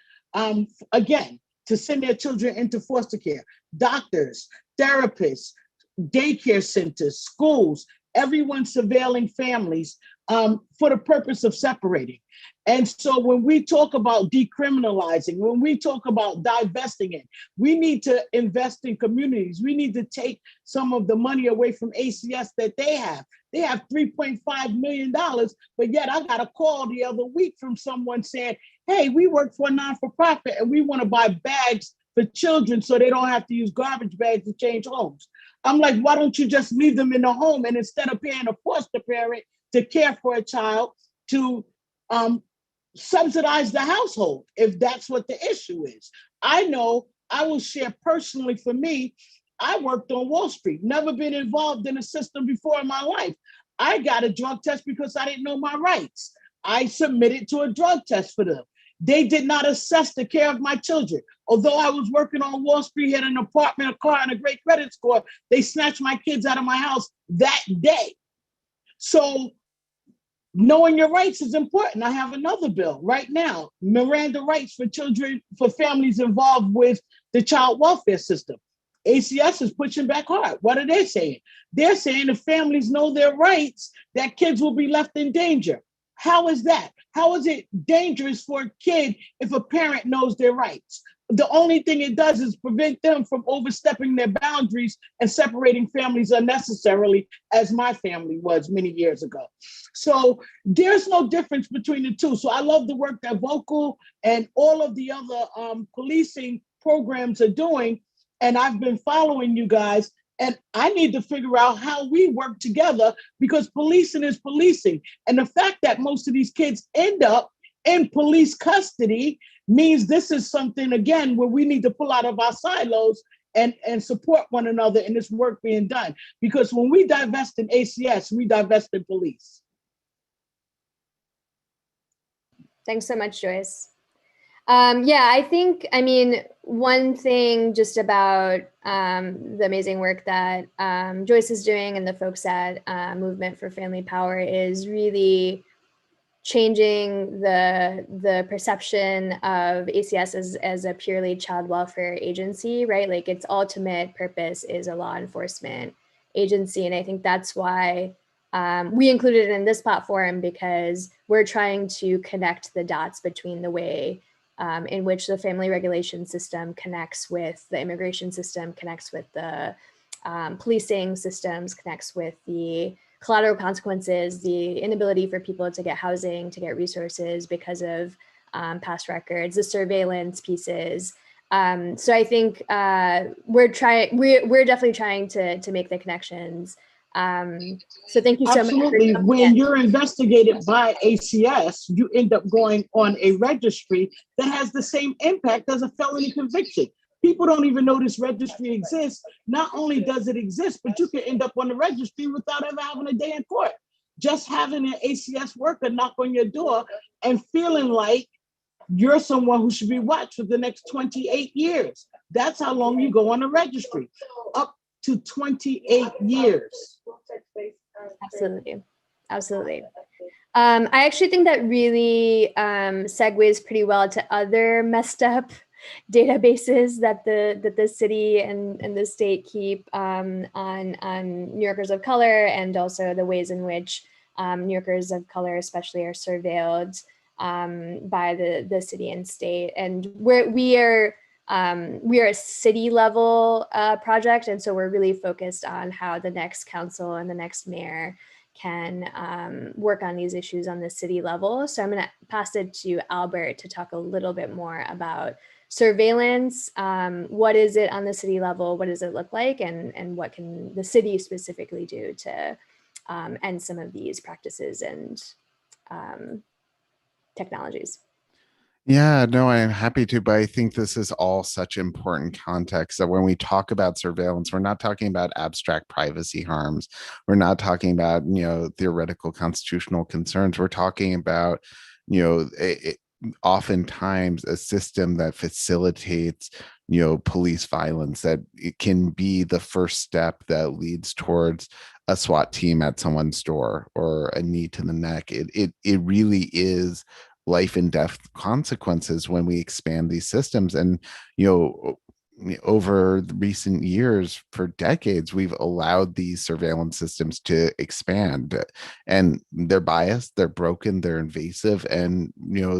again, to send their children into foster care. Doctors, therapists, daycare centers, schools, everyone surveilling families for the purpose of separating. And so when we talk about decriminalizing, when we talk about divesting it, we need to invest in communities. We need to take some of the money away from ACS that they have. They have $3.5 million, but yet I got a call the other week from someone saying, hey, we work for a non-for-profit and we want to buy bags for children so they don't have to use garbage bags to change homes. I'm like, why don't you just leave them in the home, and instead of paying a foster parent to care for a child, to subsidize the household, if that's what the issue is. I know, I will share personally, for me, I worked on Wall Street, never been involved in a system before in my life. I got a drug test because I didn't know my rights. I submitted to a drug test for them. They did not assess the care of my children. Although I was working on Wall Street, had an apartment, a car, and a great credit score, they snatched my kids out of my house that day. So knowing your rights is important. I have another bill right now, Miranda rights for children, for families involved with the child welfare system. ACS is pushing back hard. What are they saying? They're saying if families know their rights, that kids will be left in danger. How is that? How is it dangerous for a kid if a parent knows their rights? The only thing it does is prevent them from overstepping their boundaries and separating families unnecessarily, as my family was many years ago. So there's no difference between the two. So I love the work that Vocal and all of the other policing programs are doing. And I've been following you guys. And I need to figure out how we work together, because policing is policing. And the fact that most of these kids end up in police custody means this is something, again, where we need to pull out of our silos and support one another in this work being done. Because when we divest in ACS, we divest in police.
Thanks so much, Joyce. Yeah, I think, I mean, one thing just about the amazing work that Joyce is doing and the folks at Movement for Family Power is really changing the perception of ACS as a purely child welfare agency, right? Like its ultimate purpose is a law enforcement agency. And I think that's why we included it in this platform, because we're trying to connect the dots between the way in which the family regulation system connects with the immigration system, connects with the policing systems, connects with the collateral consequences, the inability for people to get housing, to get resources because of past records, the surveillance pieces. So I think we're definitely trying to make the connections. So thank you so much.
Absolutely. When you're investigated by ACS, you end up going on a registry that has the same impact as a felony conviction. People don't even know this registry exists. Not only does it exist, but you can end up on the registry without ever having a day in court. Just having an ACS worker knock on your door and feeling like you're someone who should be watched for the next 28 years. That's how long you go on the registry, up to 28 years.
Absolutely, absolutely. I actually think that really segues pretty well to other messed up databases that the city and the state keep on New Yorkers of color, and also the ways in which New Yorkers of color especially are surveilled by the city and state. And we are a city level project, and so we're really focused on how the next council and the next mayor can work on these issues on the city level. So I'm going to pass it to Albert to talk a little bit more about surveillance. What is it on the city level? What does it look like? And what can the city specifically do to end some of these practices and technologies?
Yeah, no, I'm happy to, but I think this is all such important context that when we talk about surveillance, we're not talking about abstract privacy harms. We're not talking about, theoretical constitutional concerns. We're talking about, oftentimes a system that facilitates, police violence, that it can be the first step that leads towards a SWAT team at someone's door or a knee to the neck. It really is life and death consequences when we expand these systems. And you know over the recent years, for decades, we've allowed these surveillance systems to expand, and they're biased, they're broken, they're invasive, and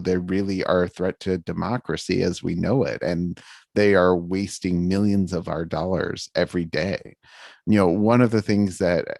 they really are a threat to democracy as we know it. And they are wasting millions of our dollars every day. One of the things that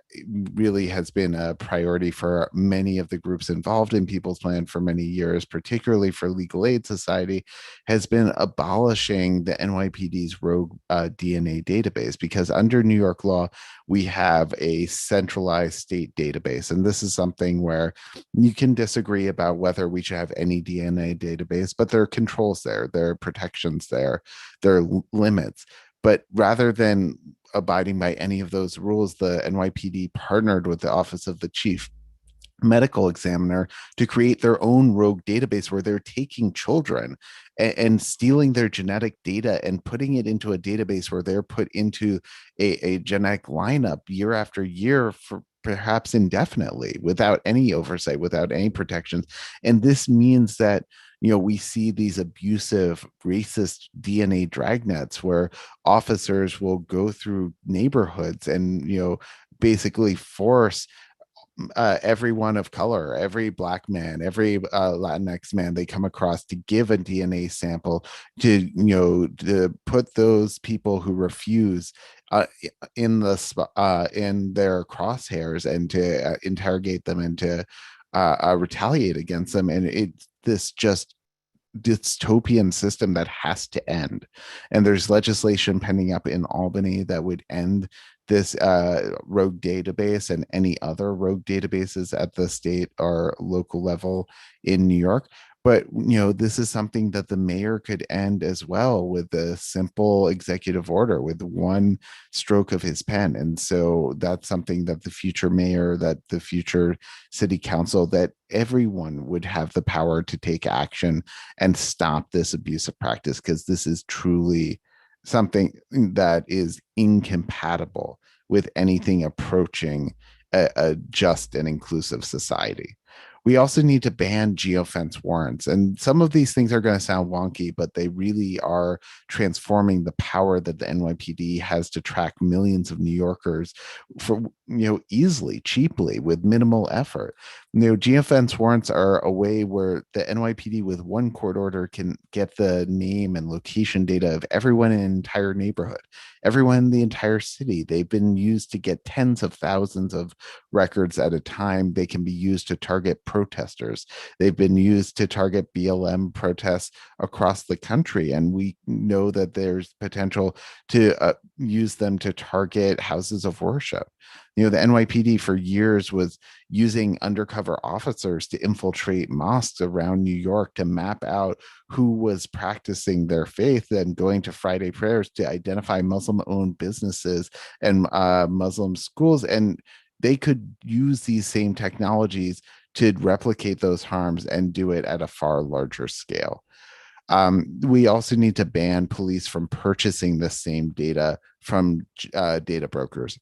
really has been a priority for many of the groups involved in People's Plan for many years, particularly for Legal Aid Society, has been abolishing the NYPD's rogue DNA database, because under New York law, we have a centralized state database. And this is something where you can disagree about whether we should have any DNA database, but there are controls there, there are protections there are limits. But rather than abiding by any of those rules, the NYPD partnered with the Office of the Chief Medical Examiner to create their own rogue database where they're taking children and stealing their genetic data and putting it into a database where they're put into a genetic lineup year after year for perhaps indefinitely, without any oversight, without any protections. And this means that we see these abusive, racist DNA dragnets where officers will go through neighborhoods and basically force everyone of color, every Black man, every Latinx man they come across, to give a DNA sample, to to put those people who refuse in their crosshairs, and to interrogate them, and to retaliate against them. And it's this just dystopian system that has to end. And there's legislation pending up in Albany that would end this rogue database and any other rogue databases at the state or local level in New York. But this is something that the mayor could end as well with a simple executive order, with one stroke of his pen. And so that's something that the future mayor, that the future city council, that everyone would have the power to take action and stop this abusive practice, because this is truly something that is incompatible with anything approaching a just and inclusive society. We also need to ban geofence warrants. And some of these things are going to sound wonky, but they really are transforming the power that the NYPD has to track millions of New Yorkers for, easily, cheaply, with minimal effort. Geofence warrants are a way where the NYPD with one court order can get the name and location data of everyone in an entire neighborhood, everyone in the entire city. They've been used to get tens of thousands of records at a time. They can be used to target protesters. They've been used to target BLM protests across the country. And we know that there's potential to use them to target houses of worship. The NYPD for years was using undercover officers to infiltrate mosques around New York to map out who was practicing their faith and going to Friday prayers, to identify Muslim-owned businesses and Muslim schools. And they could use these same technologies to replicate those harms and do it at a far larger scale. We also need to ban police from purchasing the same data from data brokers.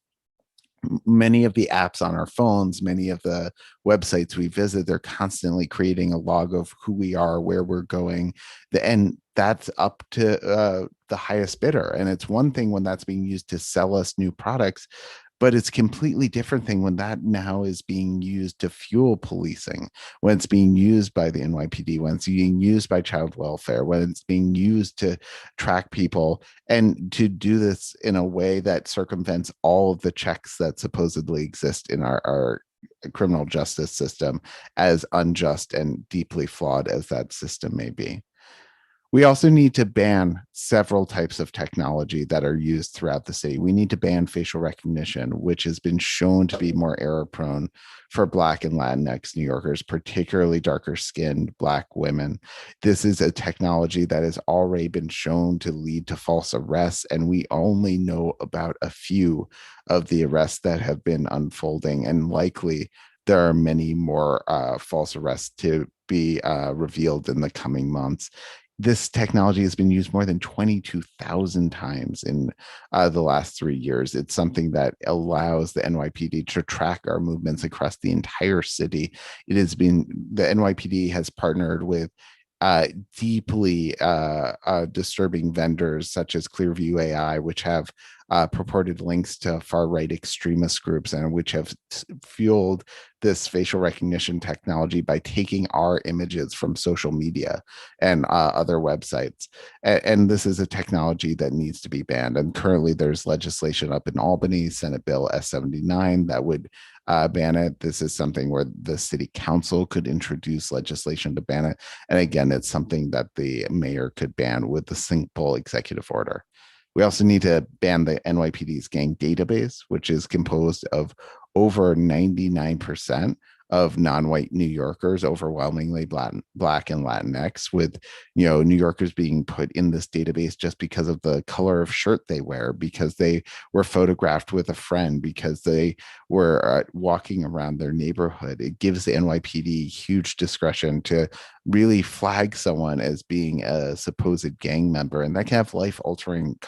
Many of the apps on our phones, many of the websites we visit, they're constantly creating a log of who we are, where we're going, and that's up to the highest bidder. And it's one thing when that's being used to sell us new products, but it's completely different thing when that now is being used to fuel policing, when it's being used by the NYPD, when it's being used by child welfare, when it's being used to track people, and to do this in a way that circumvents all of the checks that supposedly exist in our criminal justice system, as unjust and deeply flawed as that system may be. We also need to ban several types of technology that are used throughout the city. We need to ban facial recognition, which has been shown to be more error prone for Black and Latinx New Yorkers, particularly darker skinned Black women. This is a technology that has already been shown to lead to false arrests, and we only know about a few of the arrests that have been unfolding, and likely there are many more false arrests to be revealed in the coming months. This technology has been used more than 22,000 times in the last 3 years. It's something that allows the NYPD to track our movements across the entire city. It has been, the NYPD has partnered with deeply disturbing vendors such as Clearview AI, which have purported links to far-right extremist groups and which have fueled this facial recognition technology by taking our images from social media and other websites. And this is a technology that needs to be banned. And currently there's legislation up in Albany, Senate Bill S79, that would ban it. This is something where the city council could introduce legislation to ban it. And again, it's something that the mayor could ban with the simple executive order. We also need to ban the NYPD's gang database, which is composed of over 99% of non-white New Yorkers, overwhelmingly Black and Latinx, with New Yorkers being put in this database just because of the color of shirt they wear, because they were photographed with a friend, because they were walking around their neighborhood. It gives the NYPD huge discretion to really flag someone as being a supposed gang member, and that can have life-altering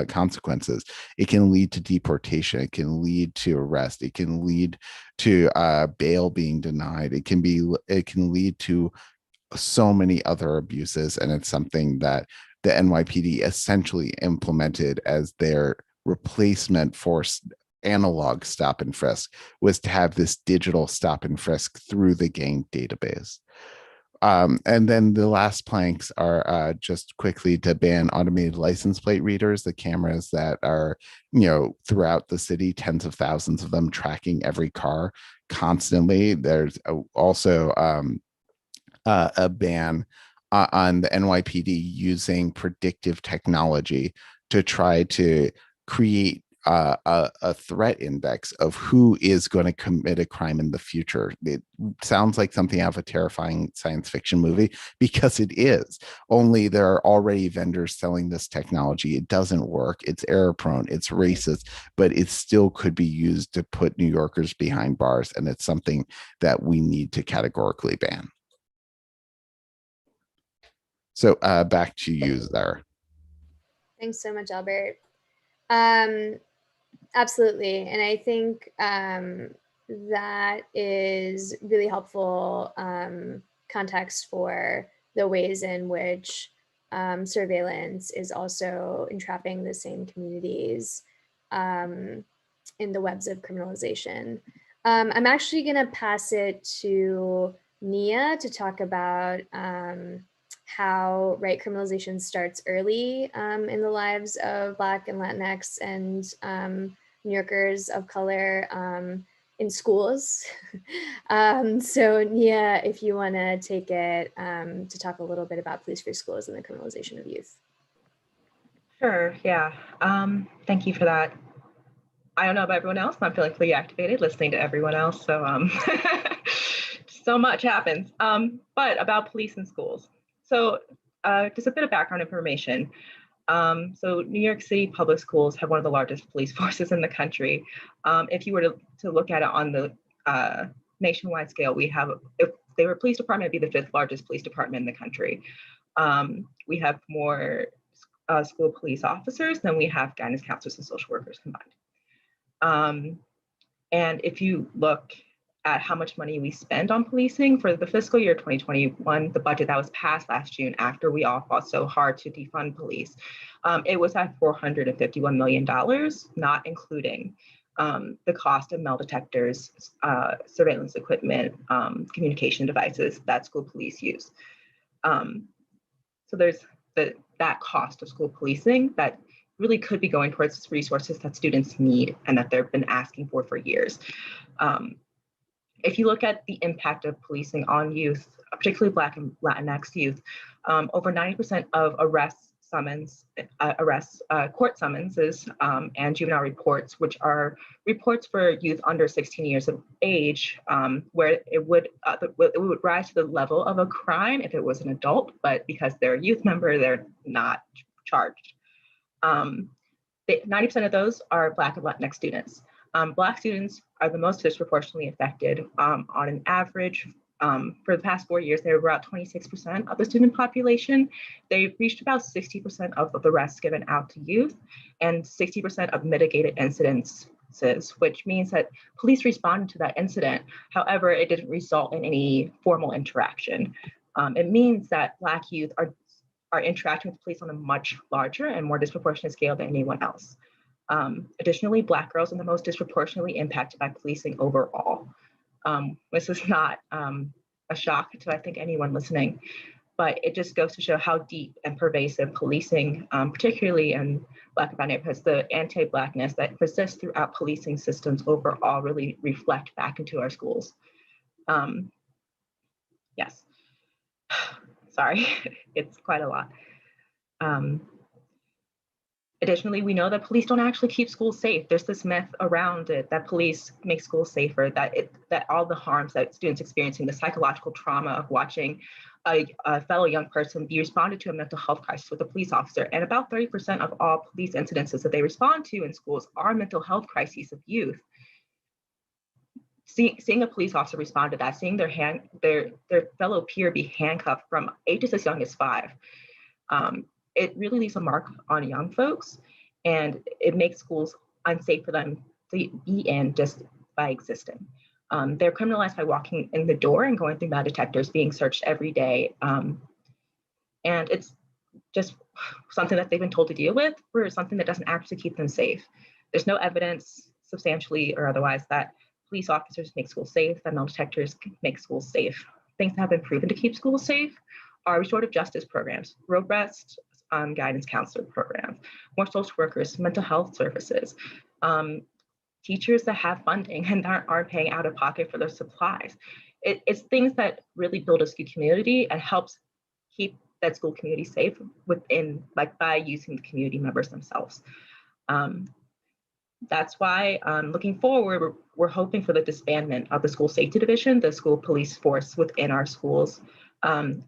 consequences. It can lead to deportation. It can lead to arrest. It can lead to bail being denied. It can lead to so many other abuses, and it's something that the NYPD essentially implemented as their replacement for analog stop and frisk, was to have this digital stop and frisk through the gang database. And then the last planks are just quickly to ban automated license plate readers, the cameras that are, throughout the city, tens of thousands of them tracking every car constantly. There's also a ban on the NYPD using predictive technology to try to create a threat index of who is going to commit a crime in the future. It sounds like something out of a terrifying science fiction movie, because it is. Only there are already vendors selling this technology. It doesn't work. It's error prone. It's racist, but it still could be used to put New Yorkers behind bars. And it's something that we need to categorically ban. So back to you there.
Thanks so much, Albert. Absolutely. And I think that is really helpful context for the ways in which surveillance is also entrapping the same communities in the webs of criminalization. I'm actually going to pass it to Nia to talk about how right criminalization starts early in the lives of Black and Latinx and New Yorkers of color in schools. So Nia, if you want to take it to talk a little bit about Police Free Schools and the criminalization of youth.
Sure, yeah. Thank you for that. I don't know about everyone else, but I'm feeling pretty activated listening to everyone else. So so much happens. But about police and schools. So just a bit of background information. So New York City public schools have one of the largest police forces in the country. If you were to look at it on the nationwide scale, if they were a police department, it'd be the 5th largest police department in the country. We have more school police officers than we have guidance counselors and social workers combined. And if you look at how much money we spend on policing for the fiscal year 2021, the budget that was passed last June after we all fought so hard to defund police, it was at $451 million, not including the cost of metal detectors, surveillance equipment, communication devices that school police use. So there's that cost of school policing that really could be going towards resources that students need and that they've been asking for years. If you look at the impact of policing on youth, particularly Black and Latinx youth, over 90% of court summonses, and juvenile reports, which are reports for youth under 16 years of age, where it would rise to the level of a crime if it was an adult, but because they're a youth member, they're not charged. 90% of those are Black and Latinx students. Black students are the most disproportionately affected. On an average, for the past 4 years, they were about 26% of the student population. They've reached about 60% of the arrests given out to youth and 60% of mitigated incidences, which means that police responded to that incident. However, it didn't result in any formal interaction. It means that Black youth are interacting with police on a much larger and more disproportionate scale than anyone else. Additionally, Black girls are the most disproportionately impacted by policing overall. This is not a shock to, I think, anyone listening, but it just goes to show how deep and pervasive policing, particularly in Black and brown neighborhoods, the anti-Blackness that persists throughout policing systems overall really reflect back into our schools. Yes, sorry, it's quite a lot. Additionally, we know that police don't actually keep schools safe. There's this myth around it that police make schools safer, that all the harms that students experiencing, the psychological trauma of watching a fellow young person be responded to a mental health crisis with a police officer. And about 30% of all police incidences that they respond to in schools are mental health crises of youth. Seeing a police officer respond to that, seeing their fellow peer be handcuffed from ages as young as 5, it really leaves a mark on young folks, and it makes schools unsafe for them to be in just by existing. They're criminalized by walking in the door and going through metal detectors, being searched every day. And it's just something that they've been told to deal with, or something that doesn't actually keep them safe. There's no evidence, substantially or otherwise, that police officers make schools safe, that metal detectors make schools safe. Things that have been proven to keep schools safe are restorative justice programs, road rest, guidance counselor programs, more social workers, mental health services, teachers that have funding and aren't paying out of pocket for their supplies. It's things that really build a school community and helps keep that school community safe within, like, by using the community members themselves. That's why looking forward, we're hoping for the disbandment of the school safety division, the school police force within our schools, and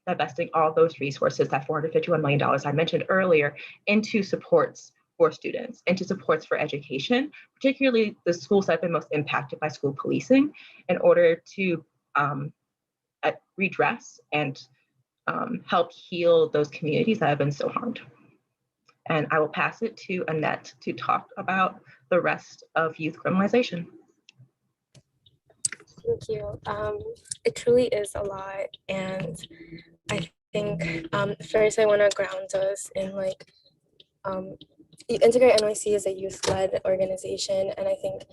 divesting all those resources, that $451 million I mentioned earlier, into supports for students, into supports for education, particularly the schools that have been most impacted by school policing, in order to redress and help heal those communities that have been so harmed. And I will pass it to Annette to talk about the rest of youth criminalization.
Thank you. It truly is a lot. And I think first I want to ground us in, like, Integrate NYC is a youth-led organization. And I think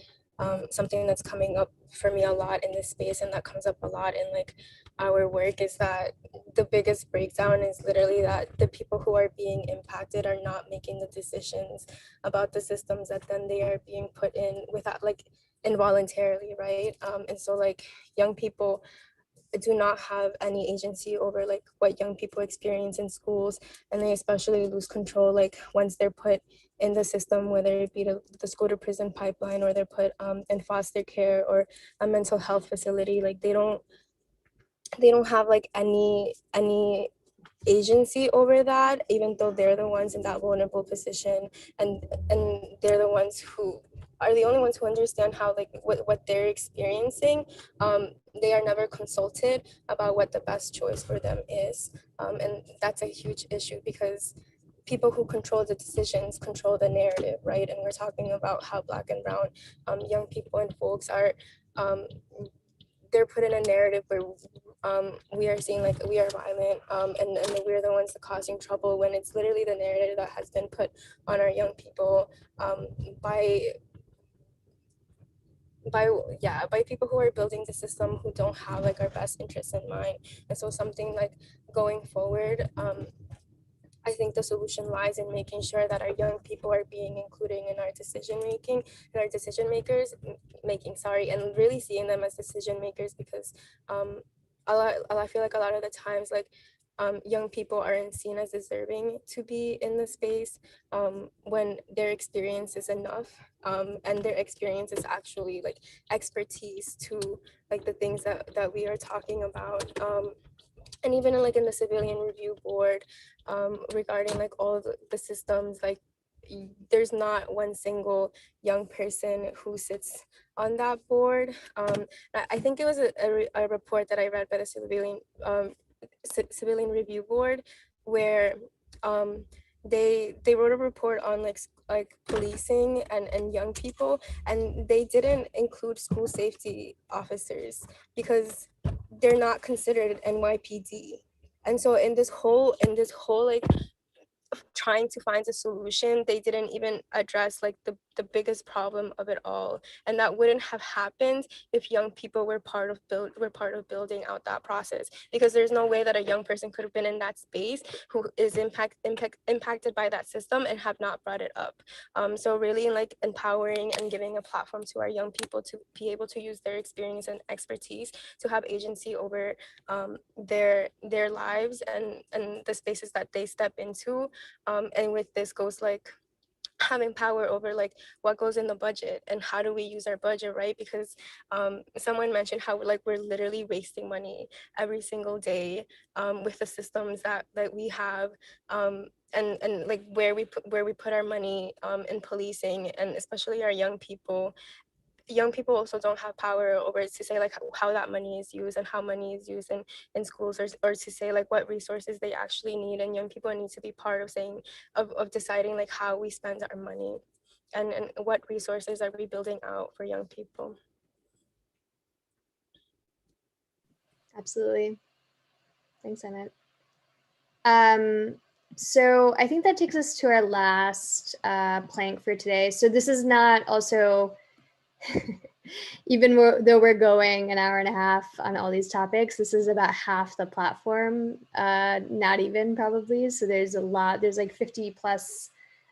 something that's coming up for me a lot in this space, and that comes up a lot in, like, our work, is that the biggest breakdown is literally that the people who are being impacted are not making the decisions about the systems that then they are being put in without, like, involuntarily, right? And so, like, young people do not have any agency over, like, what young people experience in schools, and they especially lose control, like, once they're put in the system, whether it be the school to prison pipeline, or they're put in foster care or a mental health facility. Like, they don't have, like, any agency over that, even though they're the ones in that vulnerable position, and they're the ones who are the only ones who understand how, like, what they're experiencing. They are never consulted about what the best choice for them is, and that's a huge issue, because people who control the decisions control the narrative, right? And we're talking about how Black and brown young people and folks are they're put in a narrative where we are saying, like, we are violent, and we're the ones causing trouble, when it's literally the narrative that has been put on our young people by people who are building the system, who don't have, like, our best interests in mind. And so something, like, going forward, I think the solution lies in making sure that our young people are being included in our decision making, and our decision makers making, and really seeing them as decision makers, because I feel like a lot of the times, like, young people aren't seen as deserving to be in the space when their experience is enough, and their experience is actually like expertise to like the things that we are talking about. And even like in the civilian review board, regarding like all of the systems, like there's not one single young person who sits on that board. I think it was a report that I read by the civilian review board, where they wrote a report on like policing and young people, and they didn't include school safety officers because they're not considered NYPD. And so in this whole like trying to find a solution, they didn't even address like the biggest problem of it all, and that wouldn't have happened if young people were part of building out that process, because there's no way that a young person could have been in that space who is impacted by that system and have not brought it up. So really like empowering and giving a platform to our young people to be able to use their experience and expertise to have agency over their lives and the spaces that they step into. And with this goes like having power over like what goes in the budget and how do we use our budget, right? Because someone mentioned how like we're literally wasting money every single day with the systems that we have, and like where we put our money in policing, and especially our young people also don't have power over to say like how that money is used and how money is used in schools, or to say like what resources they actually need. And young people need to be part of saying of deciding like how we spend our money and what resources are we building out for young people.
Absolutely. Thanks, Emmett. So I think that takes us to our last plank for today. So this is not also even though we're going an hour and a half on all these topics, this is about half the platform, not even probably. So there's a lot, there's like 50 plus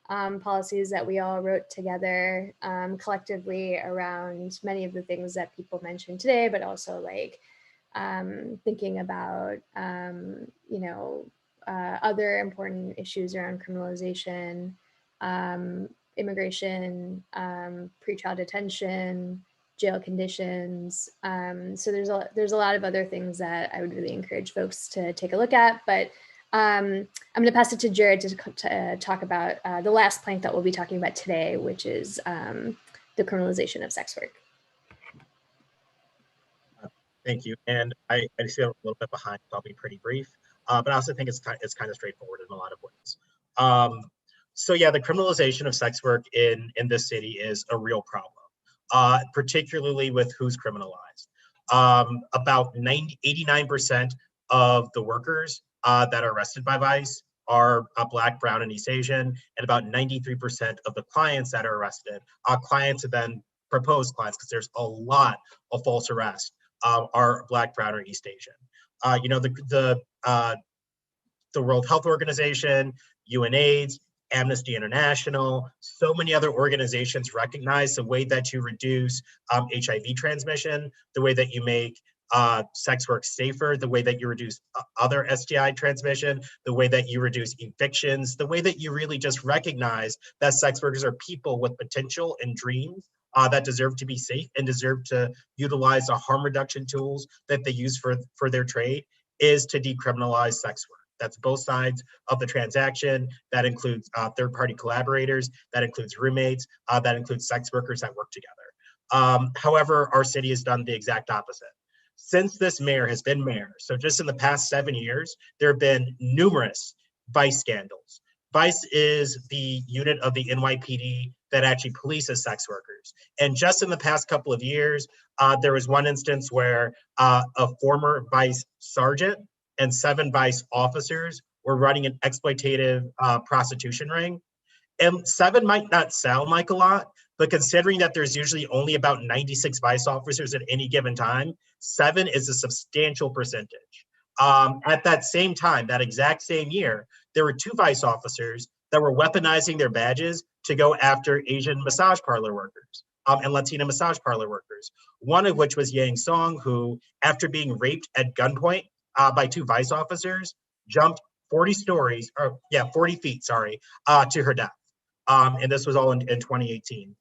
policies that we all wrote together collectively around many of the things that people mentioned today, but also like thinking about, you know, other important issues around criminalization, immigration, pretrial detention, jail conditions. So there's a lot of other things that I would really encourage folks to take a look at. But I'm going to pass it to Jared to talk about the last plank that we'll be talking about today, which is the criminalization of sex work.
Thank you. And I see I'm a little bit behind, so I'll be pretty brief. But I also think it's kind of straightforward in a lot of ways. So yeah, the criminalization of sex work in this city is a real problem, particularly with who's criminalized. About 89% of the workers that are arrested by ICE are Black, Brown, and East Asian, and about 93% of the clients that are arrested, clients and then proposed clients, because there's a lot of false arrests, are Black, Brown, or East Asian. You know, the World Health Organization, UNAIDS, Amnesty International, so many other organizations recognize the way that you reduce HIV transmission, the way that you make sex work safer, the way that you reduce other STI transmission, the way that you reduce evictions, the way that you really just recognize that sex workers are people with potential and dreams that deserve to be safe and deserve to utilize the harm reduction tools that they use for their trade, is to decriminalize sex work. That's both sides of the transaction. That includes third-party collaborators, that includes roommates, that includes sex workers that work together. However, our city has done the exact opposite. Since this mayor has been mayor, so just in the past 7 years, there have been numerous vice scandals. Vice is the unit of the NYPD that actually polices sex workers. And just in the past couple of years, there was one instance where a former vice sergeant and 7 vice officers were running an exploitative prostitution ring. And 7 might not sound like a lot, but considering that there's usually only about 96 vice officers at any given time, 7 is a substantial percentage. At that same time, that exact same year, there were 2 vice officers that were weaponizing their badges to go after Asian massage parlor workers and Latina massage parlor workers. One of which was Yang Song, who, after being raped at gunpoint by 2 vice officers, jumped 40 feet, to her death. And this was all in 2018.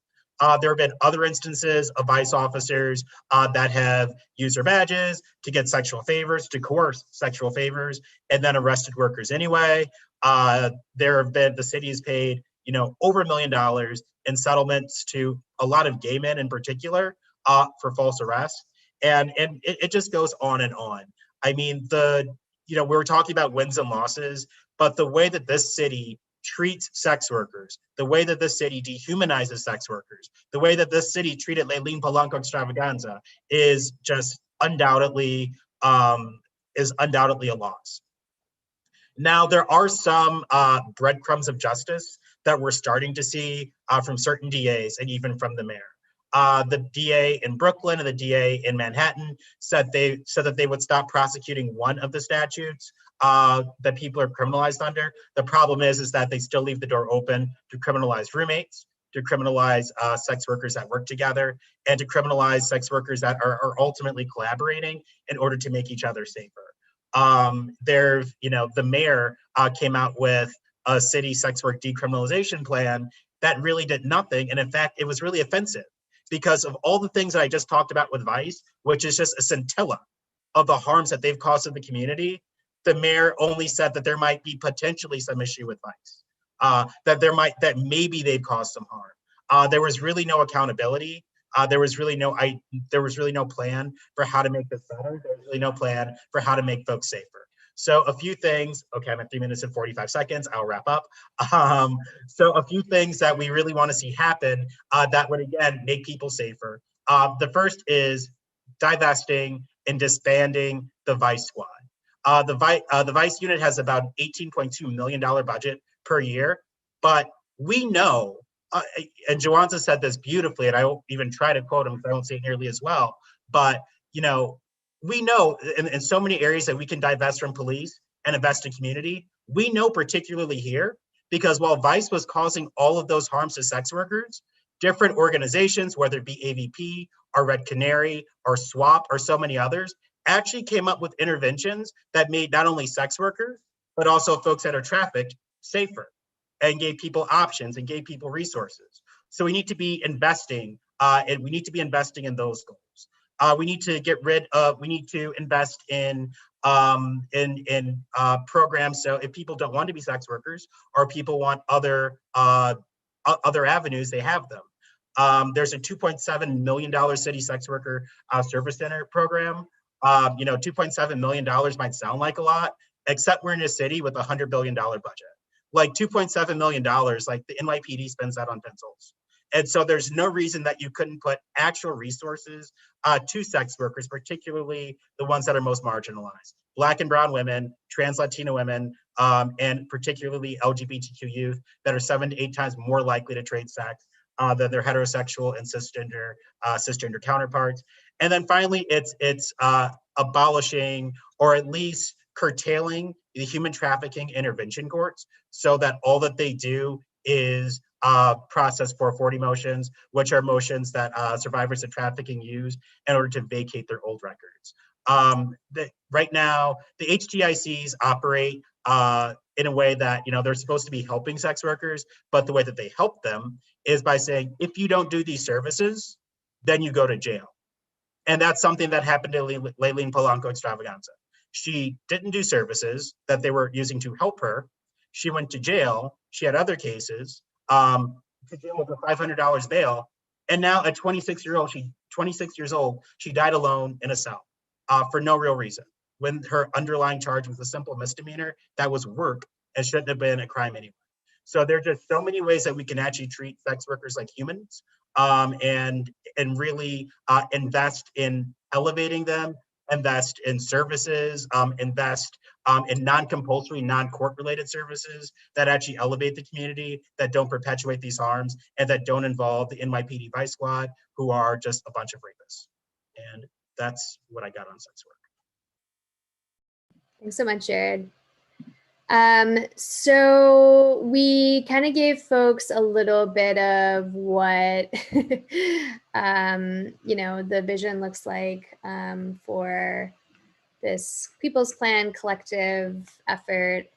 There have been other instances of vice officers that have used their badges to get sexual favors, to coerce sexual favors, and then arrested workers anyway. There have been, the city has paid, over $1 million in settlements to a lot of gay men in particular for false arrests. And it just goes on and on. I mean, we were talking about wins and losses, but the way that this city treats sex workers, the way that this city dehumanizes sex workers, the way that this city treated Leilin Polanco extravaganza is just undoubtedly a loss. Now, there are some breadcrumbs of justice that we're starting to see from certain DAs and even from the mayor. The DA in Brooklyn and the DA in Manhattan said that they would stop prosecuting one of the statutes that people are criminalized under. The problem is that they still leave the door open to criminalize roommates, to criminalize sex workers that work together, and to criminalize sex workers that are ultimately collaborating in order to make each other safer. The mayor came out with a city sex work decriminalization plan that really did nothing. And in fact, it was really offensive because of all the things that I just talked about with Vice, which is just a scintilla of the harms that they've caused in the community. The mayor only said that there might be potentially some issue with Vice, that maybe they've caused some harm. There was really no accountability. There was really no plan for how to make this better. There was really no plan for how to make folks safer. So a few things, okay, I'm at 3 minutes and 45 seconds, I'll wrap up. So a few things that we really want to see happen that would, again, make people safer. The first is divesting and disbanding the Vice Squad. The Vice unit has about $18.2 million budget per year, but we know, and Joanza said this beautifully, and I won't even try to quote him because I won't say it nearly as well, but we know in so many areas that we can divest from police and invest in community. We know particularly here, because while Vice was causing all of those harms to sex workers, different organizations, whether it be AVP or Red Canary or SWAP or so many others, actually came up with interventions that made not only sex workers, but also folks that are trafficked safer and gave people options and gave people resources. So we need to be investing, and we need to be investing in those goals. We need to invest in programs. So if people don't want to be sex workers or people want other avenues, they have them. There's a $2.7 million city sex worker service center program. $2.7 million might sound like a lot, except we're in a city with a $100 billion budget. Like $2.7 million, like the NYPD spends that on pencils. And so there's no reason that you couldn't put actual resources to sex workers, particularly the ones that are most marginalized. Black and brown women, trans Latina women, and particularly LGBTQ youth that are 7 to 8 times more likely to trade sex than their heterosexual and cisgender counterparts. And then finally, it's abolishing or at least curtailing the human trafficking intervention courts so that all that they do is process 440 motions, which are motions that survivors of trafficking use in order to vacate their old records. Right now, the HTICs operate in a way that they're supposed to be helping sex workers, but the way that they help them is by saying, if you don't do these services, then you go to jail. And that's something that happened to Leilin Polanco extravaganza. She didn't do services that they were using to help her. She went to jail. She had other cases to jail with a $500 bail. And now at 26 years old, she died alone in a cell for no real reason, when her underlying charge was a simple misdemeanor that was work and shouldn't have been a crime anyway. So there are just so many ways that we can actually treat sex workers like humans and really invest in elevating them, invest in services, invest in non-compulsory, non-court related services that actually elevate the community, that don't perpetuate these harms, and that don't involve the NYPD Vice Squad, who are just a bunch of rapists. And that's what I got on sex work.
Thanks so much, Jared. So we kind of gave folks a little bit of what, the vision looks like for this People's Plan collective effort.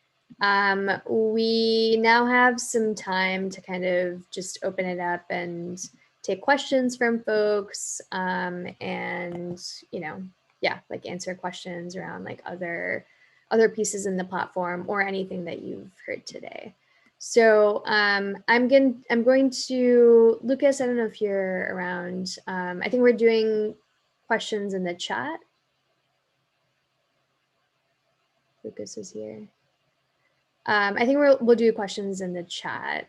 We now have some time to kind of just open it up and take questions from folks and, like answer questions around like other pieces in the platform or anything that you've heard today. So I'm going to, Lucas, I don't know if you're around. I think we're doing questions in the chat. Lucas is here. I think we'll do questions in the chat.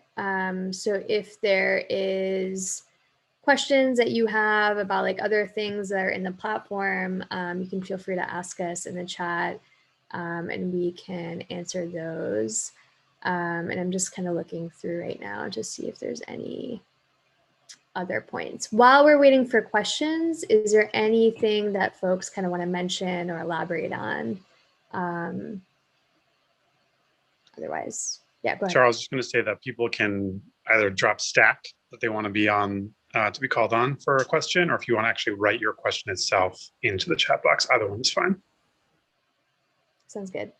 So if there is questions that you have about like other things that are in the platform, you can feel free to ask us in the chat. And we can answer those. And I'm just kind of looking through right now to see if there's any other points. While we're waiting for questions, is there anything that folks kind of want to mention or elaborate on? Otherwise, yeah, go ahead.
Charles, I was just going to say that people can either drop stack that they want to be on to be called on for a question, or if you want to actually write your question itself into the chat box, either one is fine.
Sounds good.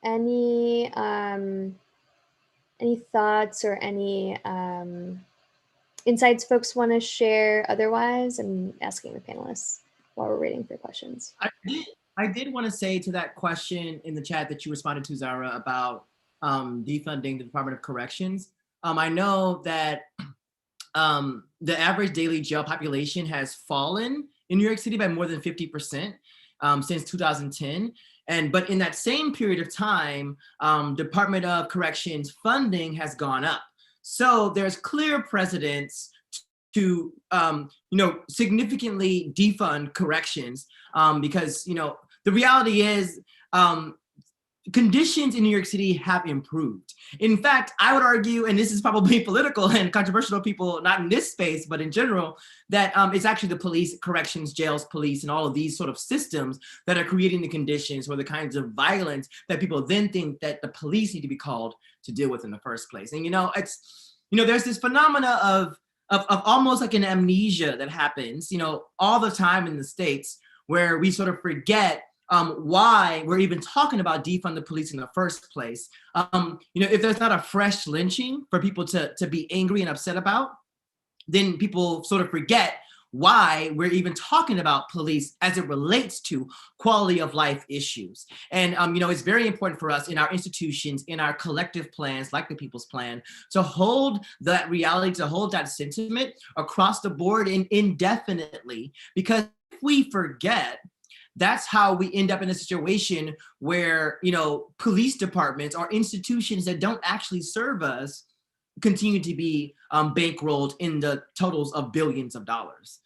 Any thoughts or any insights folks want to share? Otherwise, I'm asking the panelists while we're waiting for questions.
I did want to say to that question in the chat that you responded to, Zara, about defunding the Department of Corrections. I know that the average daily jail population has fallen in New York City by more than 50% since 2010. But in that same period of time, Department of Corrections funding has gone up. So there's clear precedence to significantly defund corrections because the reality is conditions in New York City have improved. In fact, I would argue, and this is probably political and controversial to people, not in this space, but in general, that it's actually the police, corrections, jails, police, and all of these sort of systems that are creating the conditions or the kinds of violence that people then think that the police need to be called to deal with in the first place. And there's this phenomena of almost like an amnesia that happens, all the time in the States, where we sort of forget why we're even talking about defund the police in the first place. If there's not a fresh lynching for people to be angry and upset about, then people sort of forget why we're even talking about police as it relates to quality of life issues. And it's very important for us in our institutions, in our collective plans, like the People's Plan, to hold that reality, to hold that sentiment across the board and indefinitely, because if we forget, that's how we end up in a situation where, police departments or institutions that don't actually serve us continue to be bankrolled in the totals of billions of dollars.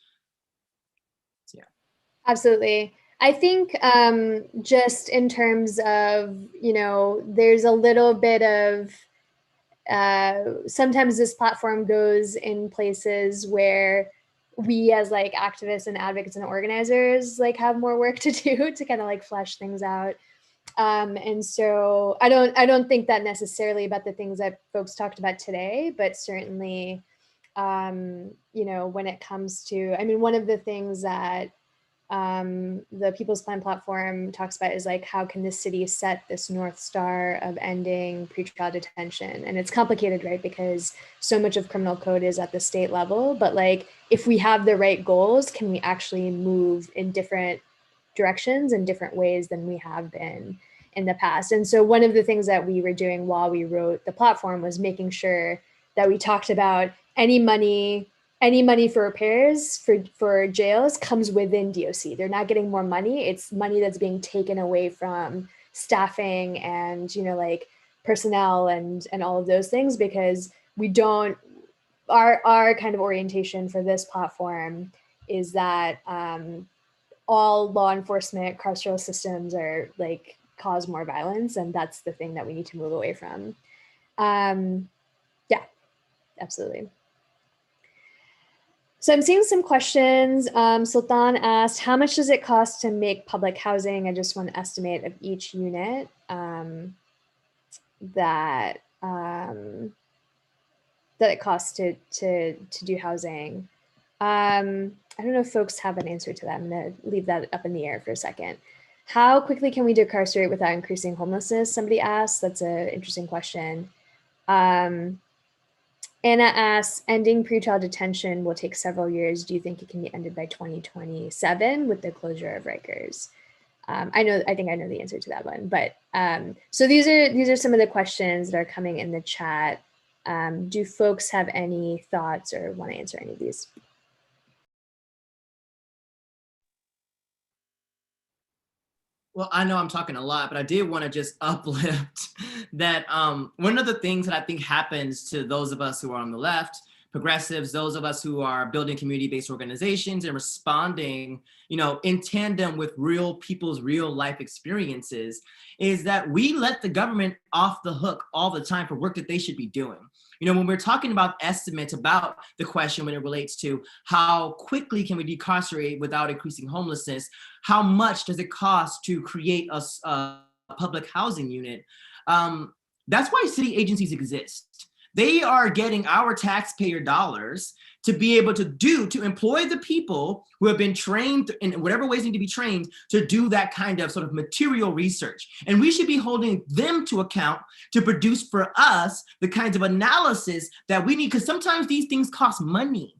So, yeah.
Absolutely. I think just in terms of, there's a little bit of, sometimes this platform goes in places where we as like activists and advocates and organizers like have more work to do to kind of like flesh things out. And so I don't think that necessarily about the things that folks talked about today, but certainly, when it comes to, one of the things that the People's Plan platform talks about is like, how can the city set this North Star of ending pretrial detention? And it's complicated, right? Because so much of criminal code is at the state level, but like, if we have the right goals, can we actually move in different directions and different ways than we have been in the past? And so one of the things that we were doing while we wrote the platform was making sure that we talked about any money for repairs for jails comes within DOC. They're not getting more money. It's money that's being taken away from staffing and, like personnel and all of those things, because we don't, our kind of orientation for this platform is that all law enforcement carceral systems are like cause more violence, and that's the thing that we need to move away from. Yeah, absolutely. So I'm seeing some questions. Sultan asked, how much does it cost to make public housing? I just want an estimate of each unit that it costs to do housing. I don't know if folks have an answer to that. I'm gonna leave that up in the air for a second. How quickly can we decarcerate without increasing homelessness? Somebody asked. That's an interesting question. Anna asks, ending pretrial detention will take several years. Do you think it can be ended by 2027 with the closure of Rikers? I think I know the answer to that one, but so these are some of the questions that are coming in the chat. Do folks have any thoughts or want to answer any of these?
Well, I know I'm talking a lot, but I did want to just uplift that one of the things that I think happens to those of us who are on the left, progressives, those of us who are building community-based organizations and responding, in tandem with real people's real life experiences, is that we let the government off the hook all the time for work that they should be doing. When we're talking about estimates about the question when it relates to how quickly can we decarcerate without increasing homelessness, how much does it cost to create a public housing unit? That's why city agencies exist. They are getting our taxpayer dollars to be able to employ the people who have been trained in whatever ways need to be trained to do that kind of sort of material research. And we should be holding them to account to produce for us the kinds of analysis that we need, because sometimes these things cost money.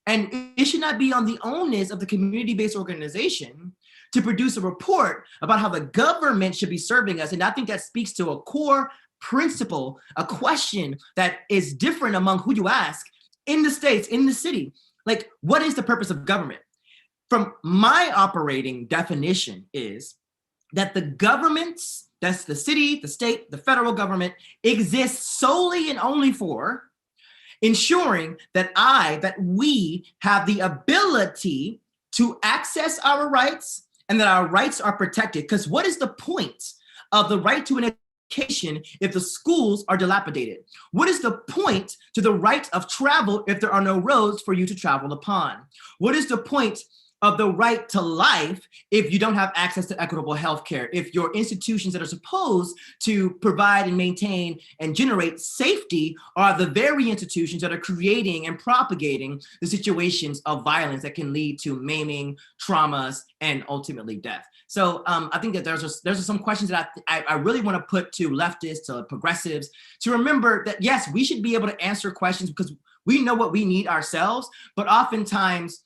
And it should not be on the onus of the community-based organization to produce a report about how the government should be serving us. And I think that speaks to a core principle, a question that is different among who you ask in the states, in the city. Like, what is the purpose of government? From my operating definition is that the governments, that's the city, the state, the federal government, exists solely and only for ensuring that we have the ability to access our rights and that our rights are protected. Because what is the point of the right to an education if the schools are dilapidated? What is the point to the right of travel if there are no roads for you to travel upon? What is the point of the right to life if you don't have access to equitable healthcare, if your institutions that are supposed to provide and maintain and generate safety are the very institutions that are creating and propagating the situations of violence that can lead to maiming, traumas, and ultimately death? So I think that there's some questions that I really want to put to leftists, to progressives, to remember that, yes, we should be able to answer questions because we know what we need ourselves, but oftentimes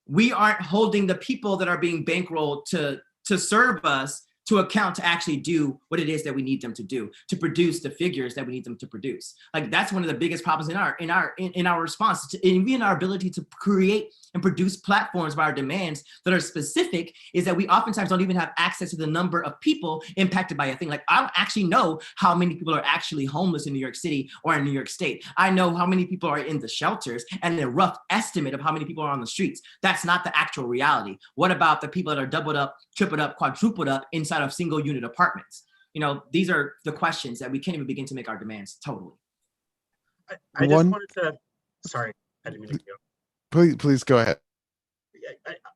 we aren't holding the people that are being bankrolled to serve us to account to actually do what it is that we need them to do, to produce the figures that we need them to produce. Like, that's one of the biggest problems in our response, in our ability to create and produce platforms by our demands that are specific, is that we oftentimes don't even have access to the number of people impacted by a thing. Like, I don't actually know how many people are actually homeless in New York City or in New York State. I know how many people are in the shelters and a rough estimate of how many people are on the streets. That's not the actual reality. What about the people that are doubled up, tripled up, quadrupled up inside of single unit apartments? These are the questions that we can't even begin to make our demands totally.
I just wanted to, sorry, I didn't mean to go.
Please go ahead.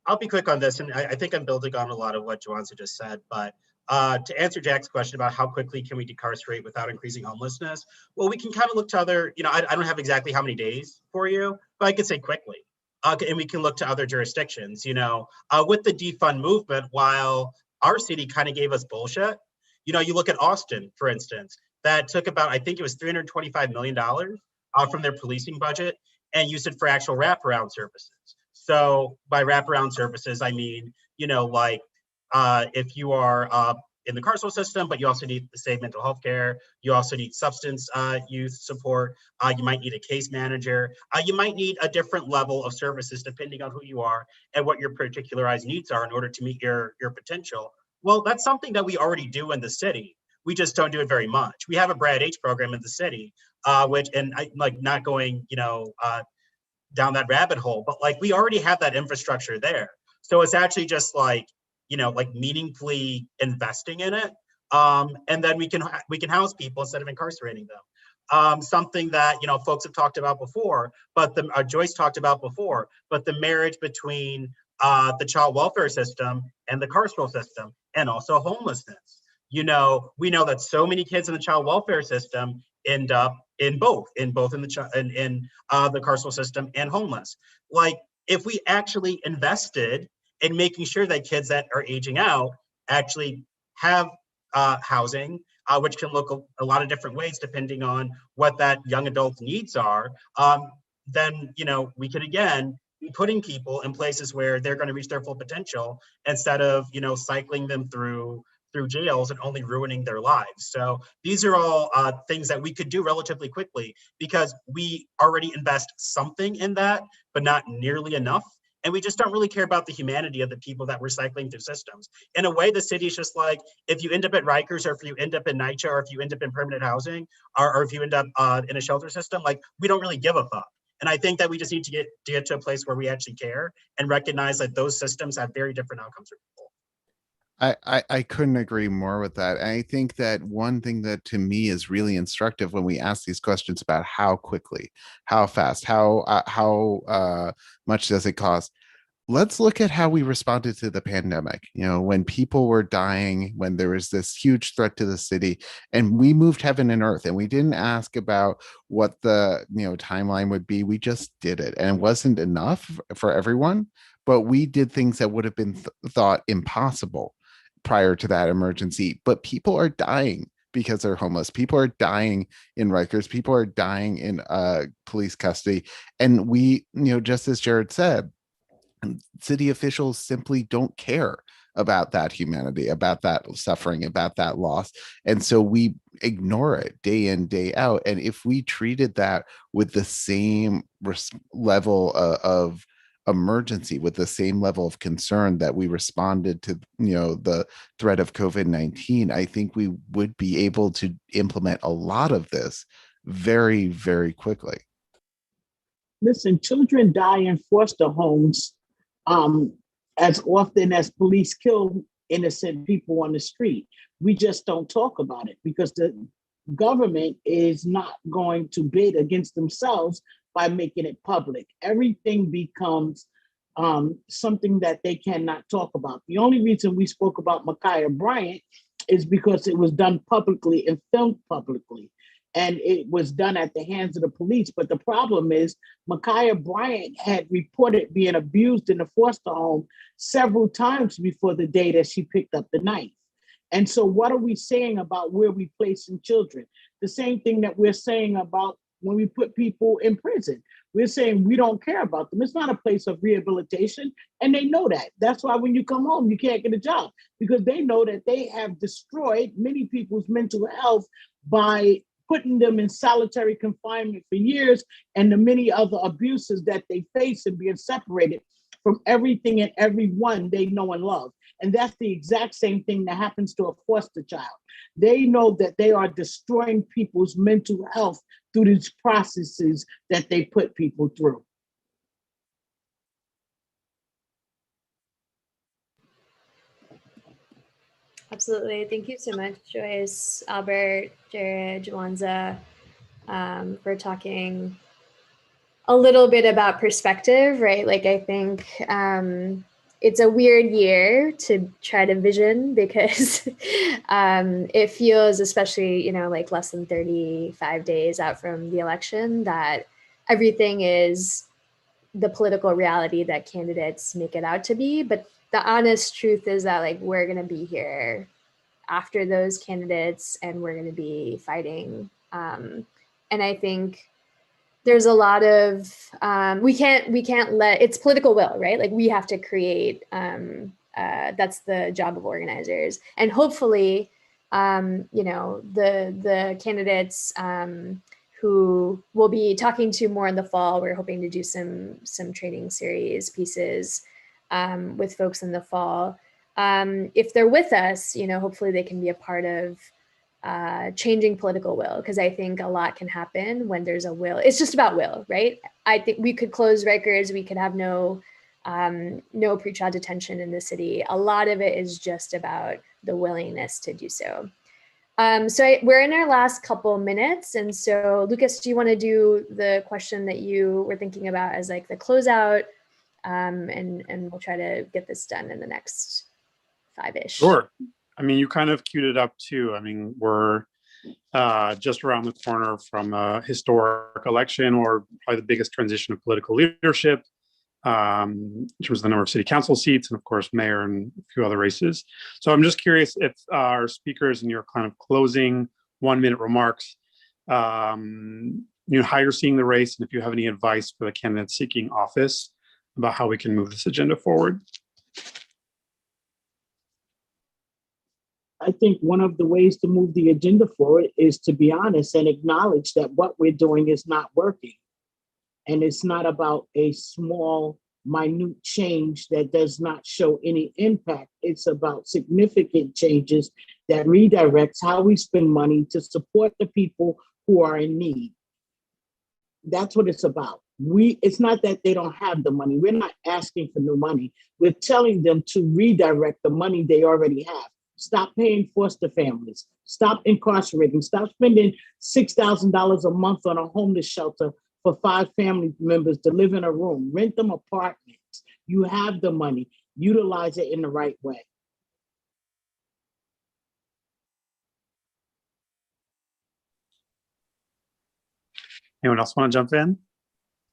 I'll be quick on this, and I think I'm building on a lot of what Joanza just said, but to answer Jack's question about how quickly can we decarcerate without increasing homelessness, well, we can kind of look to other, I don't have exactly how many days for you, but I could say quickly. And we can look to other jurisdictions, with the defund movement, while our city kind of gave us bullshit, you look at Austin, for instance, that took about, I think it was $325 million from their policing budget and used it for actual wraparound services. So by wraparound services, I mean, if you are in the carceral system, but you also need the same mental health care, you also need substance use support, you might need a case manager, you might need a different level of services depending on who you are and what your particularized needs are in order to meet your potential. Well, that's something that we already do in the city. We just don't do it very much. We have a Brad H program in the city, which, and I like not going, down that rabbit hole, but like we already have that infrastructure there. So it's actually just like, like meaningfully investing in it and then we can house people instead of incarcerating them. Something that folks have talked about before, but Joyce talked about before, but the marriage between the child welfare system and the carceral system, and also homelessness. We know that so many kids in the child welfare system end up in both the carceral system and homeless. Like, if we actually invested in making sure that kids that are aging out actually have housing, which can look a lot of different ways depending on what that young adult's needs are, then we could again be putting people in places where they're going to reach their full potential instead of cycling them through jails and only ruining their lives. So these are all things that we could do relatively quickly because we already invest something in that, but not nearly enough. And we just don't really care about the humanity of the people that we're cycling through systems. In a way, the city is just like, if you end up at Rikers, or if you end up in NYCHA, or if you end up in permanent housing, or if you end up in a shelter system, like, we don't really give a fuck. And I think that we just need to get to a place where we actually care and recognize that those systems have very different outcomes for people.
I couldn't agree more with that. And I think that one thing that to me is really instructive when we ask these questions about how quickly, how fast, how much does it cost? Let's look at how we responded to the pandemic. When people were dying, when there was this huge threat to the city, and we moved heaven and earth, and we didn't ask about what the timeline would be. We just did it, and it wasn't enough for everyone, but we did things that would have been thought impossible prior to that emergency. But people are dying because they're homeless. People are dying in Rikers. People are dying in police custody. And we, just as Jared said, city officials simply don't care about that humanity, about that suffering, about that loss. And so we ignore it day in, day out. And if we treated that with the same level of emergency, with the same level of concern that we responded to the threat of COVID-19, I think we would be able to implement a lot of this very, very quickly.
Listen, children die in foster homes as often as police kill innocent people on the street. We just don't talk about it because the government is not going to bid against themselves by making it public. Everything becomes something that they cannot talk about. The only reason we spoke about Ma'Khia Bryant is because it was done publicly and filmed publicly. And it was done at the hands of the police. But the problem is Ma'Khia Bryant had reported being abused in a foster home several times before the day that she picked up the knife. And so what are we saying about where we placing children? The same thing that we're saying about when we put people in prison. We're saying we don't care about them. It's not a place of rehabilitation, and they know that. That's why when you come home, you can't get a job, because they know that they have destroyed many people's mental health by putting them in solitary confinement for years and the many other abuses that they face and being separated from everything and everyone they know and love. And that's the exact same thing that happens to a foster child. They know that they are destroying people's mental health through these processes that they put people through.
Absolutely. Thank you so much, Joyce, Albert, Jared, Jawanza, for talking a little bit about perspective, right? Like, I think it's a weird year to try to vision because it feels, especially, like less than 35 days out from the election, that everything is the political reality that candidates make it out to be. But the honest truth is that, like, we're going to be here after those candidates and we're going to be fighting. And I think there's a lot of, we can't let, it's political will, right? Like, we have to create, that's the job of organizers. And hopefully, the candidates who we'll be talking to more in the fall, we're hoping to do some training series pieces with folks in the fall. If they're with us, hopefully they can be a part of changing political will, because I think a lot can happen when there's a will. It's just about will, right? I think we could close Rikers, we could have no pretrial detention in the city. A lot of it is just about the willingness to do so. We're in our last couple minutes. And so Lucas, do you want to do the question that you were thinking about as like the closeout? And we'll try to get this done in the next 5-ish.
Sure. I mean, you kind of queued it up too. I mean, we're just around the corner from a historic election, or probably the biggest transition of political leadership in terms of the number of city council seats, and of course, mayor and a few other races. So I'm just curious if our speakers in your kind of closing 1-minute remarks, how you're seeing the race, and if you have any advice for the candidates seeking office about how we can move this agenda forward.
I think one of the ways to move the agenda forward is to be honest and acknowledge that what we're doing is not working. And it's not about a small, minute change that does not show any impact. It's about significant changes that redirects how we spend money to support the people who are in need. That's what it's about. It's not that they don't have the money. We're not asking for new money. We're telling them to redirect the money they already have. Stop paying foster families. Stop incarcerating. Stop spending $6,000 a month on a homeless shelter for 5 family members to live in a room. Rent them apartments. You have the money. Utilize it in the right way.
Anyone else want to jump in?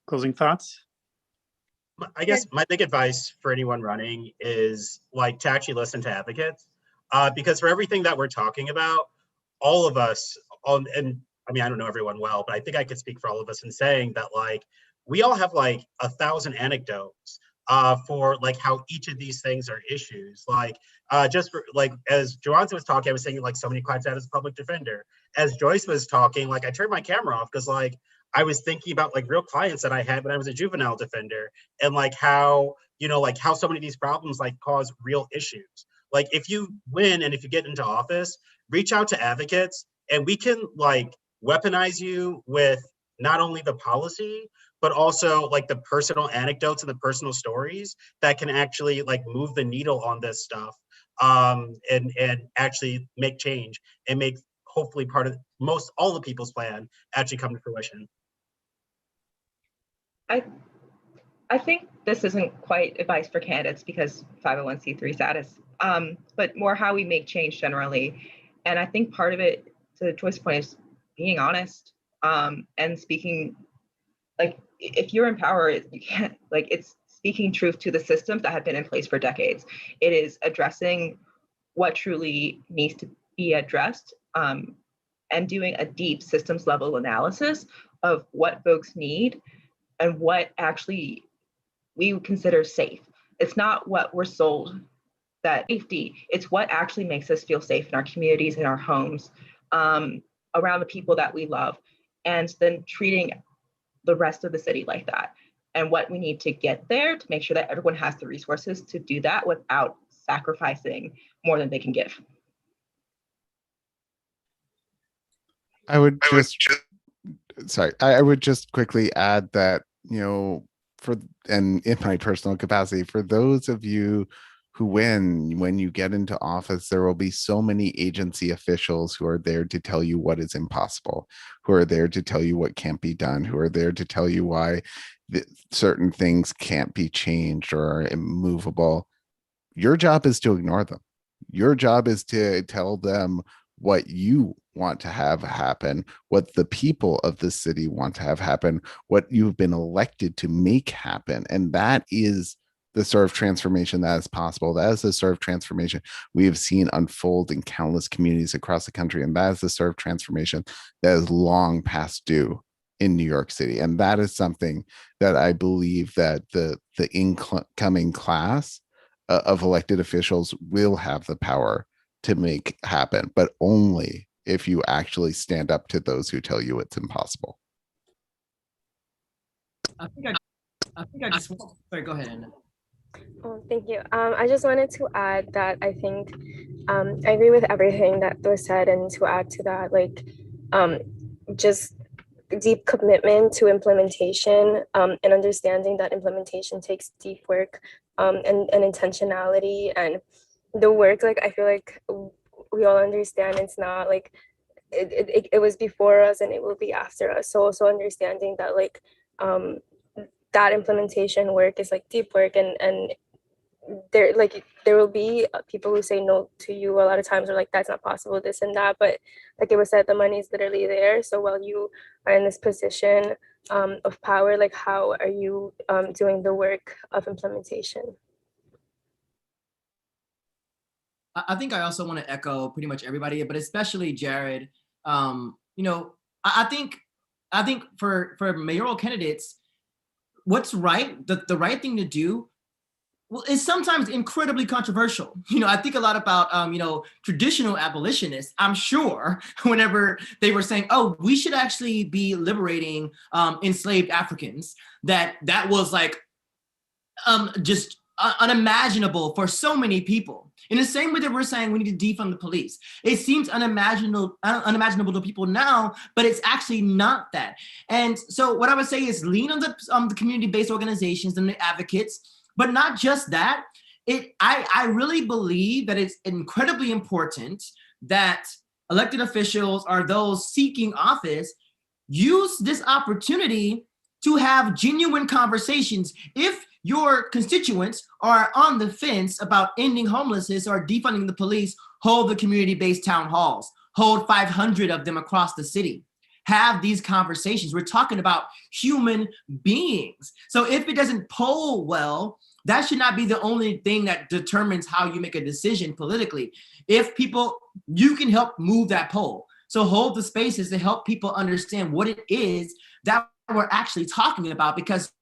Closing thoughts?
I guess my big advice for anyone running is like to actually listen to advocates, because for everything that we're talking about, all of us, and I mean, I don't know everyone well, but I think I could speak for all of us in saying that like, we all have like 1,000 anecdotes for like how each of these things are issues. Like just for like, as Joanne was talking, I was saying like somebody cried out as a public defender. As Joyce was talking, like I turned my camera off because like, I was thinking about like real clients that I had when I was a juvenile defender, and like how, like how so many of these problems like cause real issues. Like if you win and if you get into office, reach out to advocates and we can like weaponize you with not only the policy, but also like the personal anecdotes and the personal stories that can actually like move the needle on this stuff, and actually make change and make hopefully part of all the people's plan actually come to fruition.
I think this isn't quite advice for candidates because 501c3 status, but more how we make change generally. And I think part of it, to Joyce's point, is being honest and speaking, like if you're in power, you can't, like it's speaking truth to the systems that have been in place for decades. It is addressing what truly needs to be addressed and doing a deep systems level analysis of what folks need and what actually we would consider safe. It's not what we're sold that safety, it's what actually makes us feel safe in our communities, in our homes, around the people that we love, and then treating the rest of the city like that. And what we need to get there to make sure that everyone has the resources to do that without sacrificing more than they can give.
I would just quickly add that, in my personal capacity, for those of you who win, when you get into office, there will be so many agency officials who are there to tell you what is impossible, who are there to tell you what can't be done, who are there to tell you why certain things can't be changed or are immovable. Your job is to ignore them. Your job is to tell them what you want to have happen, what the people of the city want to have happen, what you've been elected to make happen. And that is the sort of transformation that is possible. That is the sort of transformation we have seen unfold in countless communities across the country. And that is the sort of transformation that is long past due in New York City. And that is something that I believe that the incoming class of elected officials will have the power to make happen, but only if you actually stand up to those who tell you it's impossible.
I think I just sorry, go ahead, Anna.
Oh, thank you. I just wanted to add that I think I agree with everything that was said, and to add to that, like just deep commitment to implementation and understanding that implementation takes deep work and intentionality, and the work, like I feel like we all understand it's not like it was before us and it will be after us. So also understanding that like that implementation work is like deep work, and there will be people who say no to you a lot of times, or like that's not possible, this and that, but like it was said, the money is literally there. So while you are in this position of power, like how are you doing the work of implementation?
I think I also want to echo pretty much everybody, but especially Jared. You know, I think for mayoral candidates, what's right, the right thing to do, well, is sometimes incredibly controversial. You know, I think a lot about, you know, traditional abolitionists, I'm sure, whenever they were saying, oh, we should actually be liberating enslaved Africans, that was like just unimaginable for so many people. In the same way that we're saying we need to defund the police, it seems unimaginable to people now, but it's actually not that. And so what I would say is lean on the community-based organizations and the advocates, but not just that. I really believe that it's incredibly important that elected officials or those seeking office use this opportunity to have genuine conversations. If your constituents are on the fence about ending homelessness or defunding the police, hold the community-based town halls, hold 500 of them across the city. Have these conversations. We're talking about human beings. So if it doesn't poll well, that should not be the only thing that determines how you make a decision politically. If people, you can help move that poll. So hold the spaces to help people understand what it is that we're actually talking about, because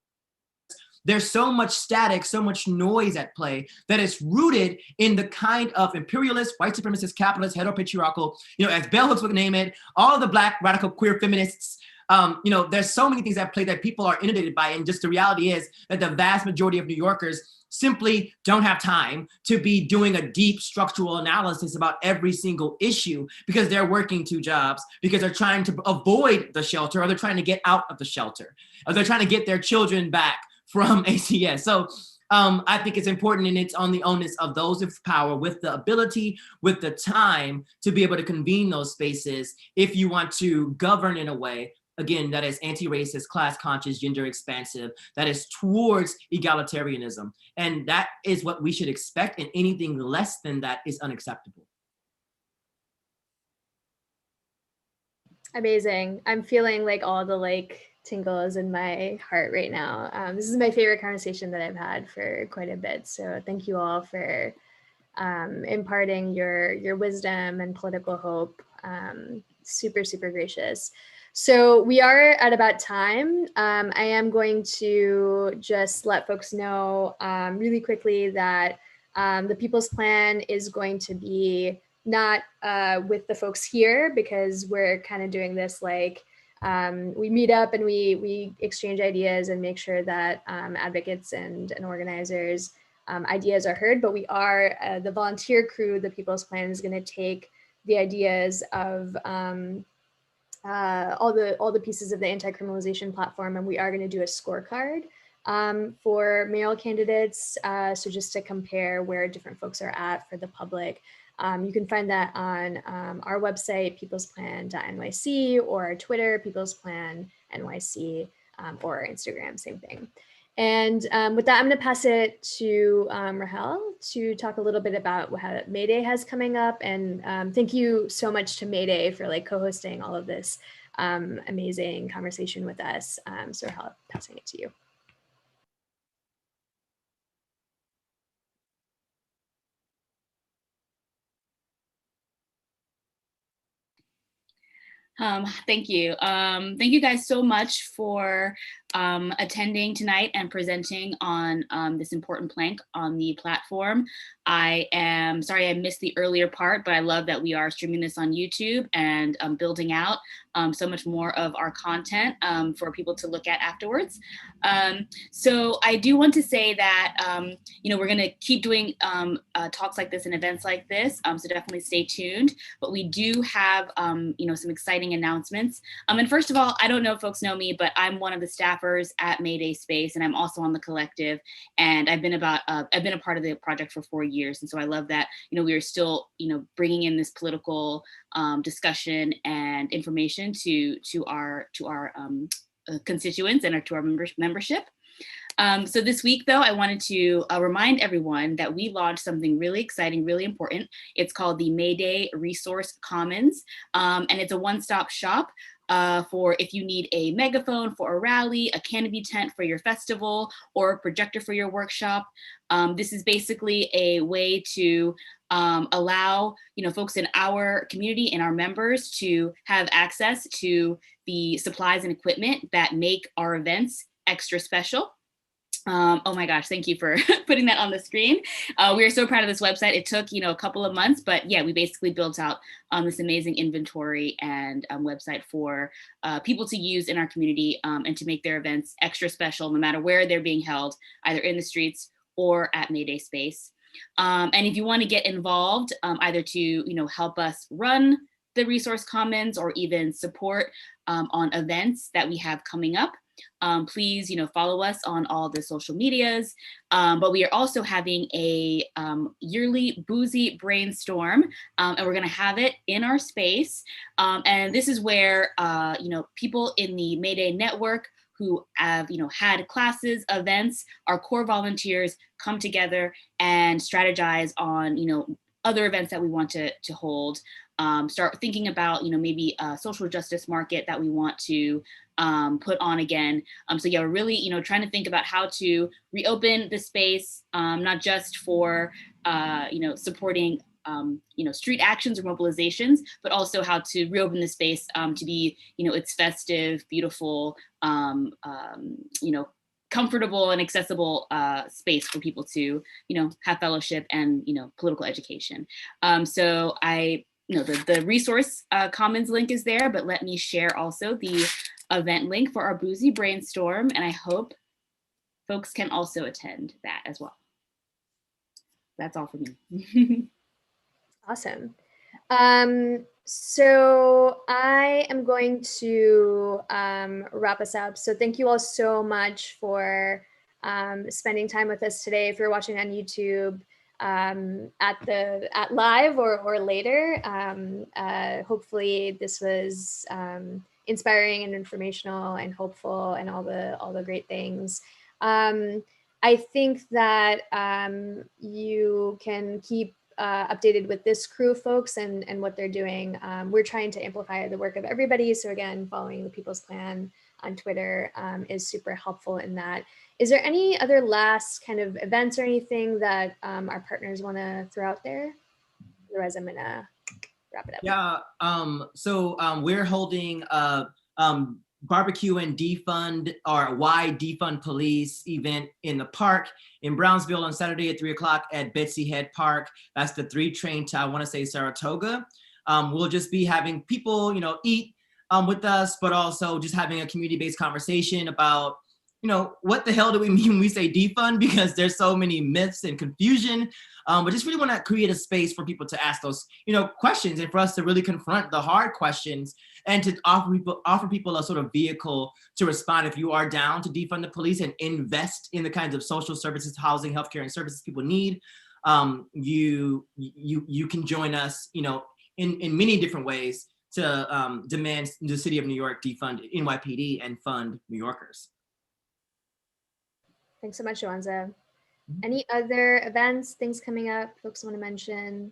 there's so much static, so much noise at play that is rooted in the kind of imperialist, white supremacist, capitalist, heteropatriarchal, you know, as bell hooks would name it, all of the Black radical queer feminists. You know, there's so many things at play that people are inundated by. And just the reality is that the vast majority of New Yorkers simply don't have time to be doing a deep structural analysis about every single issue, because they're working 2 jobs, because they're trying to avoid the shelter, or they're trying to get out of the shelter, or they're trying to get their children back from ACS. So I think it's important, and it's on the onus of those with power, with the ability, with the time to be able to convene those spaces if you want to govern in a way, again, that is anti-racist, class-conscious, gender-expansive, that is towards egalitarianism. And that is what we should expect, and anything less than that is unacceptable.
Amazing. I'm feeling like all the tingles in my heart right now. This is my favorite conversation that I've had for quite a bit. So thank you all for imparting your wisdom and political hope. Super, super gracious. So we are at about time. I am going to just let folks know really quickly that the People's Plan is going to be not with the folks here, because we're kind of doing this we meet up and we exchange ideas and make sure that advocates and organizers ideas are heard. But we are the volunteer crew. The People's Plan is going to take the ideas of all the pieces of the Anti-Criminalization Platform, and we are going to do a scorecard for mayoral candidates. So just to compare where different folks are at for the public. You can find that on our website, peoplesplan.nyc, or our Twitter, peoplesplan.nyc, or our Instagram, same thing. And with that, I'm going to pass it to Rahel to talk a little bit about what Mayday has coming up. And thank you so much to Mayday for co-hosting all of this amazing conversation with us. So Rahel, passing it to you.
Thank you. Thank you guys so much for attending tonight and presenting on this important plank on the platform. I am sorry I missed the earlier part, but I love that we are streaming this on YouTube and building out so much more of our content for people to look at afterwards. So I do want to say that, we're going to keep doing talks like this and events like this, so definitely stay tuned. But we do have, some exciting announcements. And first of all, I don't know if folks know me, but I'm one of the staff staffers at Mayday Space, and I'm also on the collective. And I've been a part of the project for 4 years, and so I love that we are still bringing in this political discussion and information to our constituents and to our membership. So this week, though, I wanted to remind everyone that we launched something really exciting, really important. It's called the Mayday Resource Commons, and it's a one-stop shop for if you need a megaphone for a rally, a canopy tent for your festival, or a projector for your workshop. This is basically a way to allow folks in our community and our members to have access to the supplies and equipment that make our events extra special. Oh my gosh, thank you for putting that on the screen. We are so proud of this website. It took, a couple of months, but yeah, we basically built out this amazing inventory and website for people to use in our community and to make their events extra special, no matter where they're being held, either in the streets or at Mayday Space. And if you want to get involved, either to, help us run the Resource Commons or even support on events that we have coming up, please, follow us on all the social medias. But we are also having a yearly boozy brainstorm, and we're going to have it in our space. And this is where, people in the Mayday network who have, had classes, events, our core volunteers come together and strategize on, other events that we want to hold. Start thinking about, maybe a social justice market that we want to put on again. So yeah, we're really, trying to think about how to reopen the space, not just for, supporting, street actions or mobilizations, but also how to reopen the space to be, its festive, beautiful, comfortable and accessible space for people to, have fellowship and, political education. So the resource commons link is there, but let me share also the event link for our boozy brainstorm, and I hope folks can also attend that as well. That's all for me.
Awesome. So I am going to wrap us up. So thank you all so much for spending time with us today. If you're watching on YouTube, at live or later, hopefully this was inspiring and informational and hopeful and all the great things. I think that you can keep updated with this crew of folks and what they're doing. We're trying to amplify the work of everybody. So again, following the People's Plan on Twitter is super helpful in that. Is there any other last kind of events or anything that our partners want to throw out there? Otherwise, I'm gonna wrap it up.
Yeah, so we're holding barbecue and defund, or why defund police event in the park in Brownsville on Saturday at 3 o'clock at Betsy Head Park. That's the 3 train to, I want to say, Saratoga. We'll just be having people, eat with us, but also just having a community-based conversation about, what the hell do we mean when we say defund? Because there's so many myths and confusion. But just really want to create a space for people to ask those, questions, and for us to really confront the hard questions and to offer people a sort of vehicle to respond. If you are down to defund the police and invest in the kinds of social services, housing, healthcare, and services people need, you can join us, in many different ways to demand the city of New York defund NYPD and fund New Yorkers.
Thanks so much, Joanza. Any other events, things coming up, folks want to mention?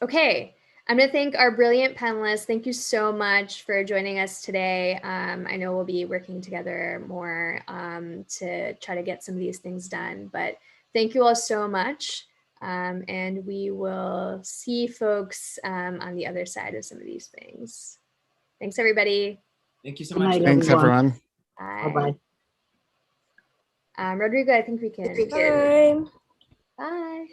Okay, I'm going to thank our brilliant panelists. Thank you so much for joining us today. I know we'll be working together more to try to get some of these things done, but thank you all so much. And we will see folks on the other side of some of these things. Thanks, everybody.
Thank you so much.
Thanks, everyone.
Bye. Rodrigo, I think we can.
Bye.
Bye.